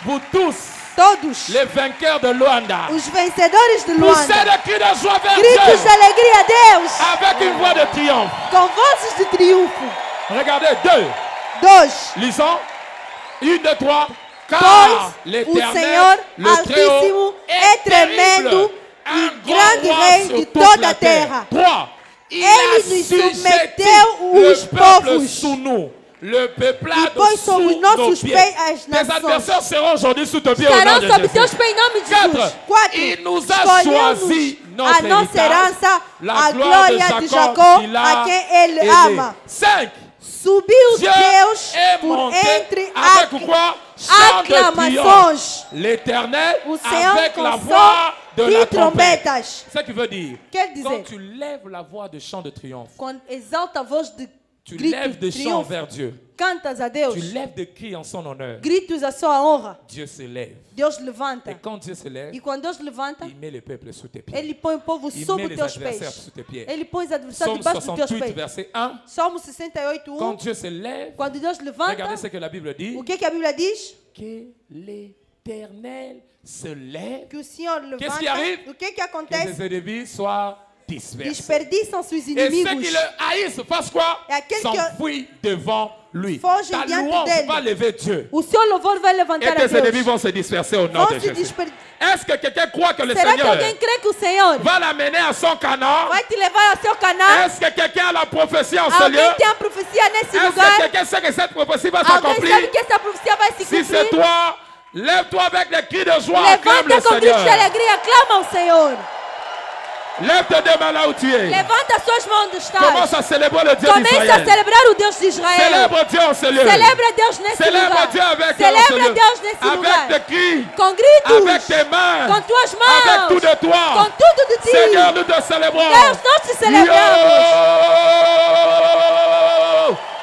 Vous tous, Todos les vainqueurs de Luanda, os vencedores de poussez Luanda. des cris de joie vers Gritos de Dieu alegria a Deus. avec une voix de triomphe. Com vozes de triunfo. Regardez, 2. 2. Lisons. 1, 2, 3. Car Pois o l'Éternel, Senhor le Très-Haut, Altíssimo est é tremendo un e grand grande roi rei sur de toute toda la a terra. 3. Il Ele a nos sujeté submeteu le os peuple povos. sous nous. Le peuplade E pôs sobre sous os nossos nos pieds. pés as Tes nações. adversaires seront aujourd'hui sous tes pieds au nom Estarão de sob Jésus. teus pés em nome de 4. Jesus. 4. Il nous a choisi notre a nossa héritage, herança, la a gloire de glória de Jacob Jacó, qu'il a a quem ele aimé. ama. 5. Subiu Dieu Deus est por monté entre avec quoi? Chant de triomphe. aclamações. L'Éternel O Senhor avec la com voix de som la de trompette. trombetas. C'est ce qui veut dire. Quer Quand dizer, tu lèves la voix de chant de triomphe, quando exalta a voz de tu grito lèves de des chants triunfo, vers Dieu. cantas a Deus, Tu lèves des cris en son honneur. gritos a sua honra, Dieu se lève. Deus levanta. Et quand Dieu se lève, E quando Deus levanta, il met le peuple sous tes pieds. Ele põe o povo Il sob met os les teus adversaires pés. sous tes pieds. Ele põe os adversários Psaume debaixo dos teus 68, pés. verset 1. Salmo 68, Quand 1. Dieu se lève, Quando Deus levanta, regardez ce que la Bible dit. o que a Bíblia diz? Que l'Éternel se lève. Que o Senhor Qu'est-ce qui levanta. arrive? O que Que acontece? ses ennemis soient dispersés. Desperdiçam seus Et ceux inimigos. qui le haïssent fassent quoi? Et aqueles S'enfuient devant lui. fogem Ta diante louange dele. va lever Dieu. O seu louvor vai levantar Et a tes ennemis Deus. vont se disperser au nom Vão de se Jésus. dispersar. Est-ce que quelqu'un croit que le Será que Seigneur alguém crê que o Senhor va l'amener à son canon? vai te levar ao seu canal? Est-ce que quelqu'un a la prophétie en ce lieu? Alguém tem a profecia nesse Est-ce que lugar? quelqu'un sait que cette prophétie va Alguém s'accomplir? sabe que essa profecia vai se Si c'est cumprir? toi, lève-toi avec des cris de joie, acclame le Levanta com gritos de Seigneur. alegria, clama ao Senhor. Lève tes deux mains là où tu es. Levanta as suas mãos onde estás. Commence à célébrer le Dieu Começa a d'Israël. celebrar o Deus de Israel. Célèbre Dieu en ce lieu. Celebra Deus nesse Célèbre lugar. Dieu avec Celebra Deus nesse avec lugar. tes cris, Com gritos. avec tes mains, Com tuas mãos. avec tout de toi. Com tudo de ti. Seigneur, nous te célébrons. Deus, nós te celebramos.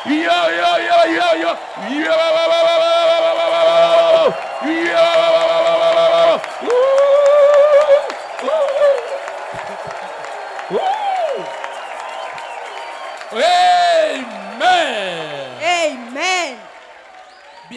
Yo, yo, yo, yo, yo, yo, yo, yo.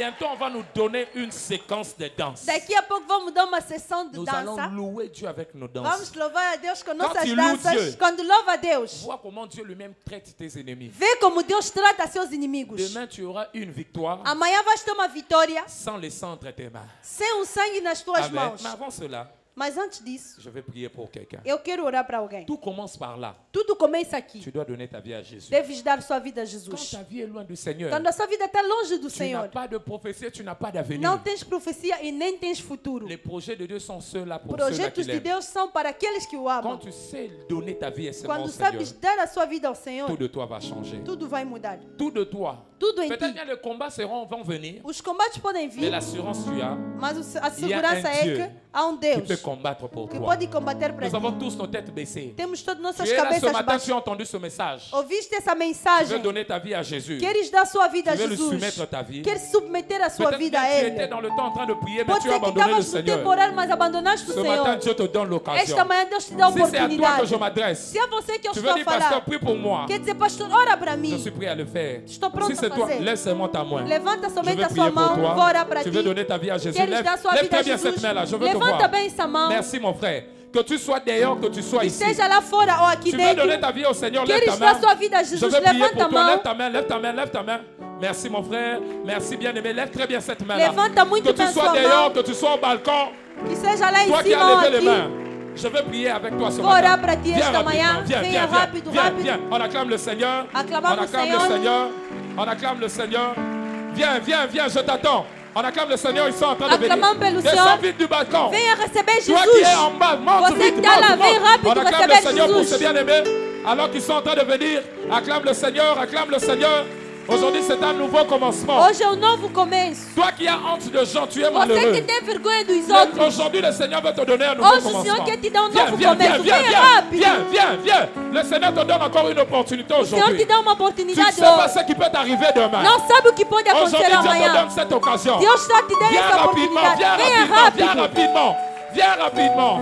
Bientôt, on va nous donner une séquence de danse. Daqui a pouco vamos dar uma sessão de Nous allons dança. louer Dieu avec nos Vamos danses. louvar a Deus com tu nossas loues danças. Dieu, Quando louva a Deus, Vois comment Dieu lui-même traite tes ennemis. vê como Deus trata seus inimigos. Demain, tu auras une victoire Amanhã vais ter uma vitória sans le sang entre tes mains. sem o sangue nas tuas Amen. mãos. Mais avant cela, Mas antes disso, je vais prier pour quelqu'un. eu quero orar para alguém. Tout commence par là. Tudo começa aqui. Tu dois donner ta vie à Jésus. Deves dar sua vida a Quand Jesus. ta vie est loin du Seigneur, Quando a sua vida está longe do tu n'as Senhor, pas de prophétie, tu n'as pas d'avenir. não tens profecia e nem tens futuro. Les projets de Dieu sont ceux-là pour ceux-là qui Projetos de l'aiment. Deus são para aqueles que o Quand amam. tu sais donner ta vie à seulement au Quando Seigneur, sabes dar a sua vida ao Senhor, tout de toi va changer. tudo vai mudar. Tout de toi. Tudo em Peut-être ti. que les combats vont venir, Os combates podem mais vir, l'assurance tu as mas a Il y a segurança un é Dieu que há um qui Deus peut combattre pour que toi. pode combater para Nous avons ti. tous nos têtes baissées. Temos todas Tu nossas es là ce cabeças matin, tu baixas. as entendu ce message. Ouviste essa Tu veux mensagem? donner ta vie à Jésus. Queres dar sua vida a Tu veux lui Jesus? soumettre ta vie. Queres submeter a sua Peut-être vida a que tu étais Ele? dans le temps en train de prier, mais Pode tu as ser que abandonné le estavas no Seigneur. tempo orar, mas abandonaste o Ce matin, Senhor. Dieu te donne l'occasion. Esta manhã Deus te dá a Si c'est à toi que oportunidade. je m'adresse, Se é você que eu tu estou veux a dire, pasteur, falar, prie pour moi. quer dizer, pastor, ora para Je mim. suis prêt à le faire. Estou pronto Si c'est a toi, fazer. laisse seulement ta main. Levanta Je somente veux a prier sua pour mão, toi. vou orar para Tu ti. veux donner ta vie à Jésus. Queres Lève, dar sua lève vida a très bien cette Jesus? main-là. Je veux te Levanta voir. bem essa mão. Merci, mon frère. Que tu sois dehors, que tu sois Que ici. seja lá fora ou aqui Tu veux donner dentro. ta vie au Seigneur, lève ta Queres dar main. sua vida a Je Jesus? veux prier Levanta pour a toi. mão. Lève ta main, lève ta main, lève ta main. Merci, mon frère. Merci, bien-aimé. Lève très bien cette main-là. Levanta muito Que tu bem sois sua dehors, mão. que tu sois au balcon. Que seja lá em Toi qui cima as ou levé les aqui. mains. Je veux prier avec toi ce Vou orar matin. para ti Viens esta rapidement. manhã. Viens, Venha viens, rápido, viens, rápido. viens. On acclame le Seigneur. Aclamamos On acclame o le Senhor. Seigneur. On acclame le Seigneur. Viens, viens, viens, je t'attends. On acclame le Seigneur, ils sont en train de venir. Aclamamos pelo Descends Senhor. vite du balcon. Venha receber Toi qui Jesus. es en bas, monte Você vite, que está lá, monte, vem monte. rápido On acclame receber le Seigneur pour Jesus. ses bien-aimés. Alors qu'ils sont en train de venir, acclame le Seigneur, acclame le Seigneur. Aujourd'hui, c'est un nouveau commencement. Hoje é um novo começo. Toi qui as honte de gens, tu es Você malheureux. que tem vergonha dos outros. Aujourd'hui, le Seigneur veut te donner un nouveau Hoje o commencement. Senhor quer te dar um Viens, novo viens, viens, começo. viens, Venha viens, rápido. viens, viens, viens. Le Seigneur te donne encore une opportunité O Senhor te aujourd'hui. dá uma Tu ne oportunidade sais pas hoje. ce qui peut t'arriver demain. Não sabe o que pode acontecer Aujourd'hui, Dieu te amanhã. donne cette occasion. Deus está te dando Viens essa rapidement, oportunidade. viens Venha rapidement, viens rápido. rapidement. Viens rapidement.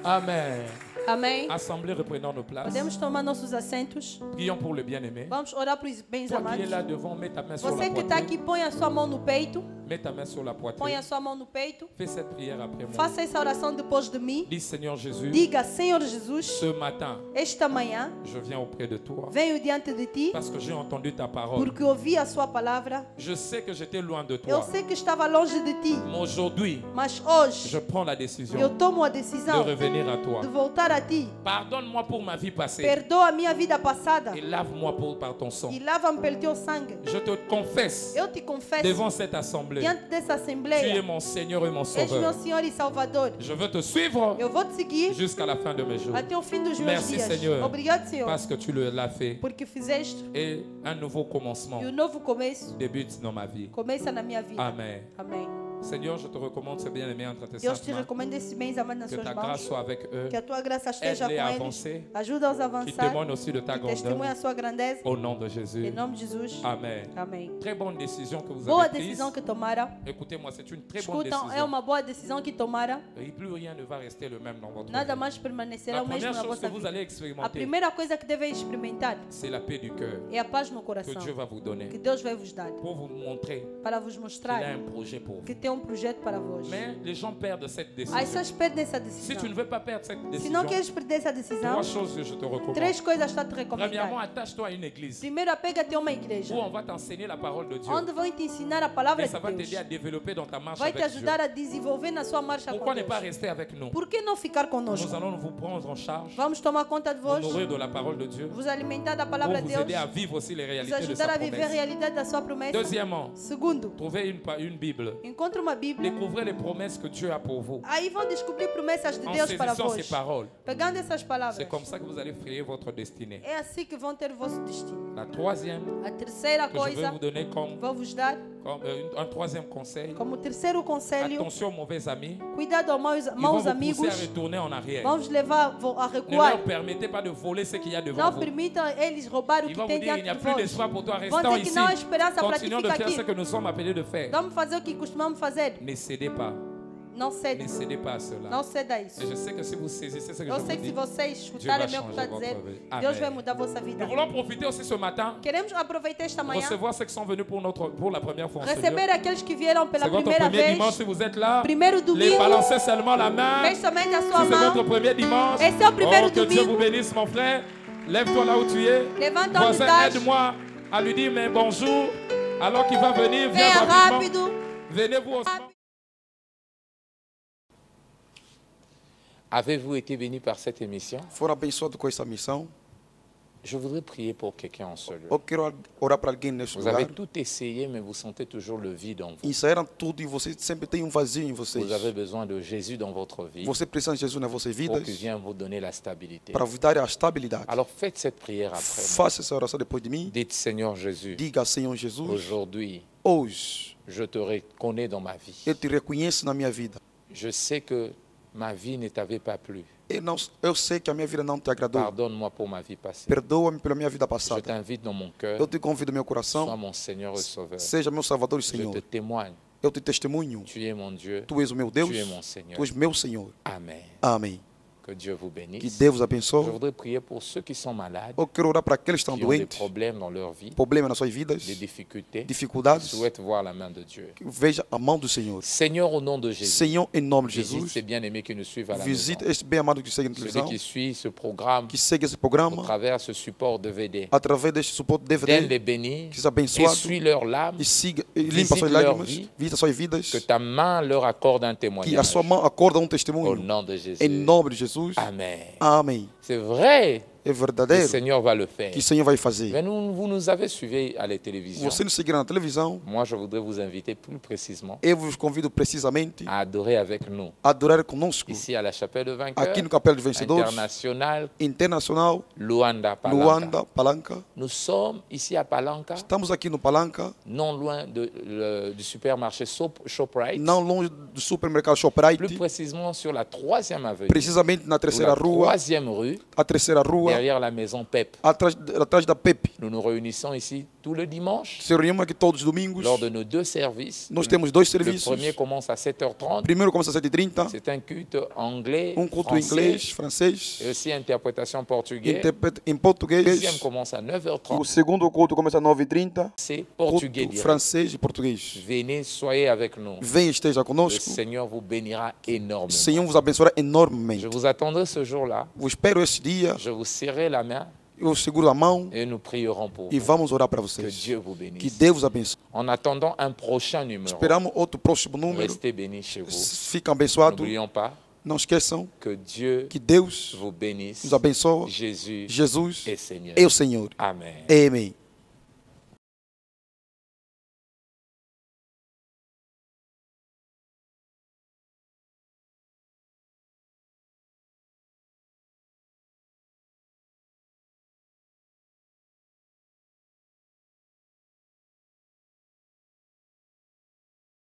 Amen. Amém. Assemblée, reprenons nos places. Podemos tomar nossos assentos. Prions pour le bien-aimé. Vamos orar para os bens Toi qui es amados. là devant, mets ta main sur la Você que está aqui, poitrine. põe a sua mão no peito. Mets ta main sur la Põe poitrine. a sua mão no peito. Fais cette prière après moi. Faça essa oração depois de mim. Dis, Seigneur Jésus, Diga, Senhor Jesus, ce matin, esta manhã je viens auprès de toi venho diante de ti parce que j'ai entendu ta parole. porque ouvi a sua palavra. Je sais que j'étais loin de Eu toi. sei que estava longe de ti, Mais aujourd'hui, mas hoje je prends la décision eu tomo a de decisão revenir à toi. de voltar a ti. Pardonne-moi pour ma vie passée Perdoa a minha vida passada et lave-moi par ton sang. e lava-me pelo teu sangue. Je te confesse Eu te confesso devant cette assemblée. diante dessa Tu es assembleia. mon Seigneur et mon És meu Sauveur. Senhor e Salvador. Je veux te suivre Eu vou te seguir jusqu'à la fin de mes jours. até o fim dos meus Merci, dias. Senhor. Obrigado, Senhor, Parce que tu l'as fait. porque fizeste Et un nouveau commencement e o novo começo débute dans ma vie. começa na minha vida. Amen. Amém. Seigneur, je te recommande ce bien-aimé entre tes Deus saintes te mains. recomenda esses bens amados nas Que suas ta mãos. grâce soit avec eux. Que a tua graça esteja Aide-les com à eles. avancer. Ajuda-os a Qui avançar. témoigne aussi de ta Que testemunha grandeur. a sua grandeza. Au nom de Jésus. Em nome de Jesus. Amen. Amém. Très bonne décision que vous Boa avez prise. decisão que tomaram. Écoutez-moi, c'est une très bonne Escutam, é décision. uma boa decisão que tomaram. Et plus rien ne va rester le même dans votre Nada vie. mais permanecerá La o mesmo première na chose que vossa vous allez vida. A expérimenter, primeira coisa que devem experimentar c'est la paix du cœur é a paz no que coração. Dieu va vous donner Que Deus vai vos dar. pour vous montrer Para vos qu'il mostrar a un projet pour que vous. tem projeto para vós. Mais les gens perdent cette As décision. pessoas perdem essa Si decisão. tu ne veux pas perdre cette Se décision, não queres perder essa decisão, trois choses que je te recommande. três coisas está a te Premièrement, recomendar. attache-toi à une église Primeiro, apega-te a uma igreja. où on va t'enseigner la parole de Dieu. Onde vão te ensinar a palavra Et de ça va Deus. t'aider à développer dans ta marche Vai te avec Dieu. ajudar a desenvolver na sua marcha Pourquoi com ne Deus. pas rester avec nous? Por que não ficar Nous conosco? allons vous prendre en charge, Vamos tomar conta de vous vós, nourrir de la parole de Dieu, vos alimentar da pour palavra de vous Deus, aider à vivre aussi les vos réalités de ajudar sa a viver a promesse. realidade da sua promessa. Deuxièmement, Segundo, trouvez une Bible. encontre uma Bíblia. Découvrez les promesses que Dieu a pour vous. Aí vão descobrir promessas de En Deus para saisissant vós. ces paroles, Pegando essas palavras, c'est comme ça que vous allez frayer votre destinée. é assim que vão ter o vosso destino. La troisième A terceira que je vais coisa, vous donner vou vos dar un troisième conseil, como terceiro conselho, attention aux mauvais amis, cuidado aos ils vont maus vous pousser amigos, à retourner en arrière. vão vos levar a Ne recuar. leur permettez pas de voler ce qu'il y a devant Não vous. permitam eles roubar o Ils que vont vous tem dire, il diante n'y a de plus vós. d'espoir pour toi, Vão restons ter que ici. não há esperança para ti Continuons de ficar faire ce aqui. que nous sommes appelés de faire. Vamos fazer o que costumamos fazer. Ne cédez pas. Não Ne cede. cédez pas à cela. Não ceda a isso. Et je sais que si vous saisissez ce que Eu je sei vous que se dis, vocês escutarem o meu que está a dizer, Deus vai mudar a vossa vida. nous voulons profiter aussi ce matin, Queremos aproveitar esta manhã, recevoir ceux qui sont venus pour la première fois. en Seigneur. receber aqueles que vieram pela C'est votre primeira premier vez. dimanche si vous êtes là. Primeiro Les domingo, balancez seulement la main. vem somente a Si sua c'est mão. votre premier dimanche, Esse é o primeiro oh, que Dieu domingo. vous bénisse mon frère. Lève-toi là où tu es. Levanta onde Voisin, estás. aide-moi à lui dire mais bonjour. Alors qu'il va venir, viens Venha rapidement. rápido. Venez vous aussi. Avez-vous été béni par cette émission? Foram abençoados com essa missão. Je voudrais prier pour quelqu'un en ce lieu. Eu quero orar para alguém neste Vous lugar. avez tout essayé, mais vous sentez toujours le vide en vous. Ensaiaram tudo e você sempre tem vazio em vocês. Vous avez besoin de Jésus dans votre vie Você precisa de Jesus nas vossas pour vidas qu'il vienne vous donner la stabilité. para vous dar a estabilidade. Alors faites cette prière après moi. Faça essa oração depois de mim. Dites Seigneur Jésus, Diga, Senhor Jesus, aujourd'hui, hoje je te reconnais dans ma vie. eu te reconheço na minha vida. Je sais que ma vie ne t'avait pas plu. Eu sei que a minha vida não te agradou. Pardonne-moi pour ma vie passée. Perdoa-me pela minha vida Je passada. t'invite dans mon cœur. Eu te convido no meu Sois coração. mon Seigneur et Sauveur. Seja meu Salvador e Je Senhor. te témoigne. Eu te testemunho. Tu es mon Dieu. Tu és o meu Deus. Tu es mon Seigneur. Tu és meu Senhor. Amen. Amém. Que Dieu vous Que bénisse. Deus Je abençoe. voudrais prier pour ceux qui sont malades, Eu quero orar para aqueles que estão qui ont des doentes, problèmes dans leur vie, problemas nas suas vidas, des difficultés, qui dificuldades. souhaitent voir la main de Dieu. Que veja a mão do Senhor. Seigneur, au nom de Jésus, Senhor, em nome de visite Jesus, ces bien-aimés qui nous suivent à la visite maison. este bem-amado que segue na Celui televisão, qui suit ce programme que segue esse au programa, travers ce support DVD. através deste suporte D'elle DVD, les bénir, que seja abençoado essuie leurs larmes, e siga, e limpa suas Visite leur lágrimas, vie. visita suas vidas, que ta main leur accorde un que a témoignage. sua mão acorda Au testemunho. nom de Jésus. Em nome de Jesus. Amen. Amém. C'est vrai, É le verdadeiro Seigneur va le faire. que o Senhor vai fazer. Mais vous nous avez suivis à la télévision. Você nos seguirá na televisão. Moi, je voudrais vous inviter plus précisément Eu vos convido precisamente à adorer avec nous. a adorar conosco Ici à la chapelle de vainqueurs, aqui no Capela dos Vencedores, international, Internacional, Luanda, Palanca. Luanda, Palanca. Nous sommes ici à Palanca, Estamos aqui no Palanca, non loin du supermarché ShopRite, não longe do supermercado plus Shoprite, précisément sur la 3e avenue, precisamente na ou terceira la rua, 3e rue, a terceira rua, derrière la maison PEP. atrás da Pepe. Nous nous réunissons ici tous les dimanches Se reunimos aqui todos os domingos. lors de nos deux services. Nós temos dois Le serviços. premier commence à 7h30. Primeiro começa às 7h30, C'est un culte anglais, culto français, inglês, francês, et aussi interprétation portugais. interpreta em Le português. deuxième commence à O 9h30. segundo culto começa às 9h30, C'est portugais culto direct. francês e português. Venez, soyez avec nous. Venha, esteja Le conosco. Seigneur vous bénira O énormément. Senhor vos abençoará enormemente. Je vous attendrai ce jour-là. Eu espero esse dia, Je vous serrai la main eu seguro a mão et nous prierons pour e vous. vamos orar para Que vocês. Dieu vous Que bénisse. Deus vos abençoe. En attendant un prochain numéro, Esperamos outro próximo número. restez bénis chez vous. Fiquem abençoados. N'oublions pas Não esqueçam que Dieu que Deus vous bénisse. nos abençoe. Jésus Jesus est Seigneur. é o Senhor. Amen. Amém.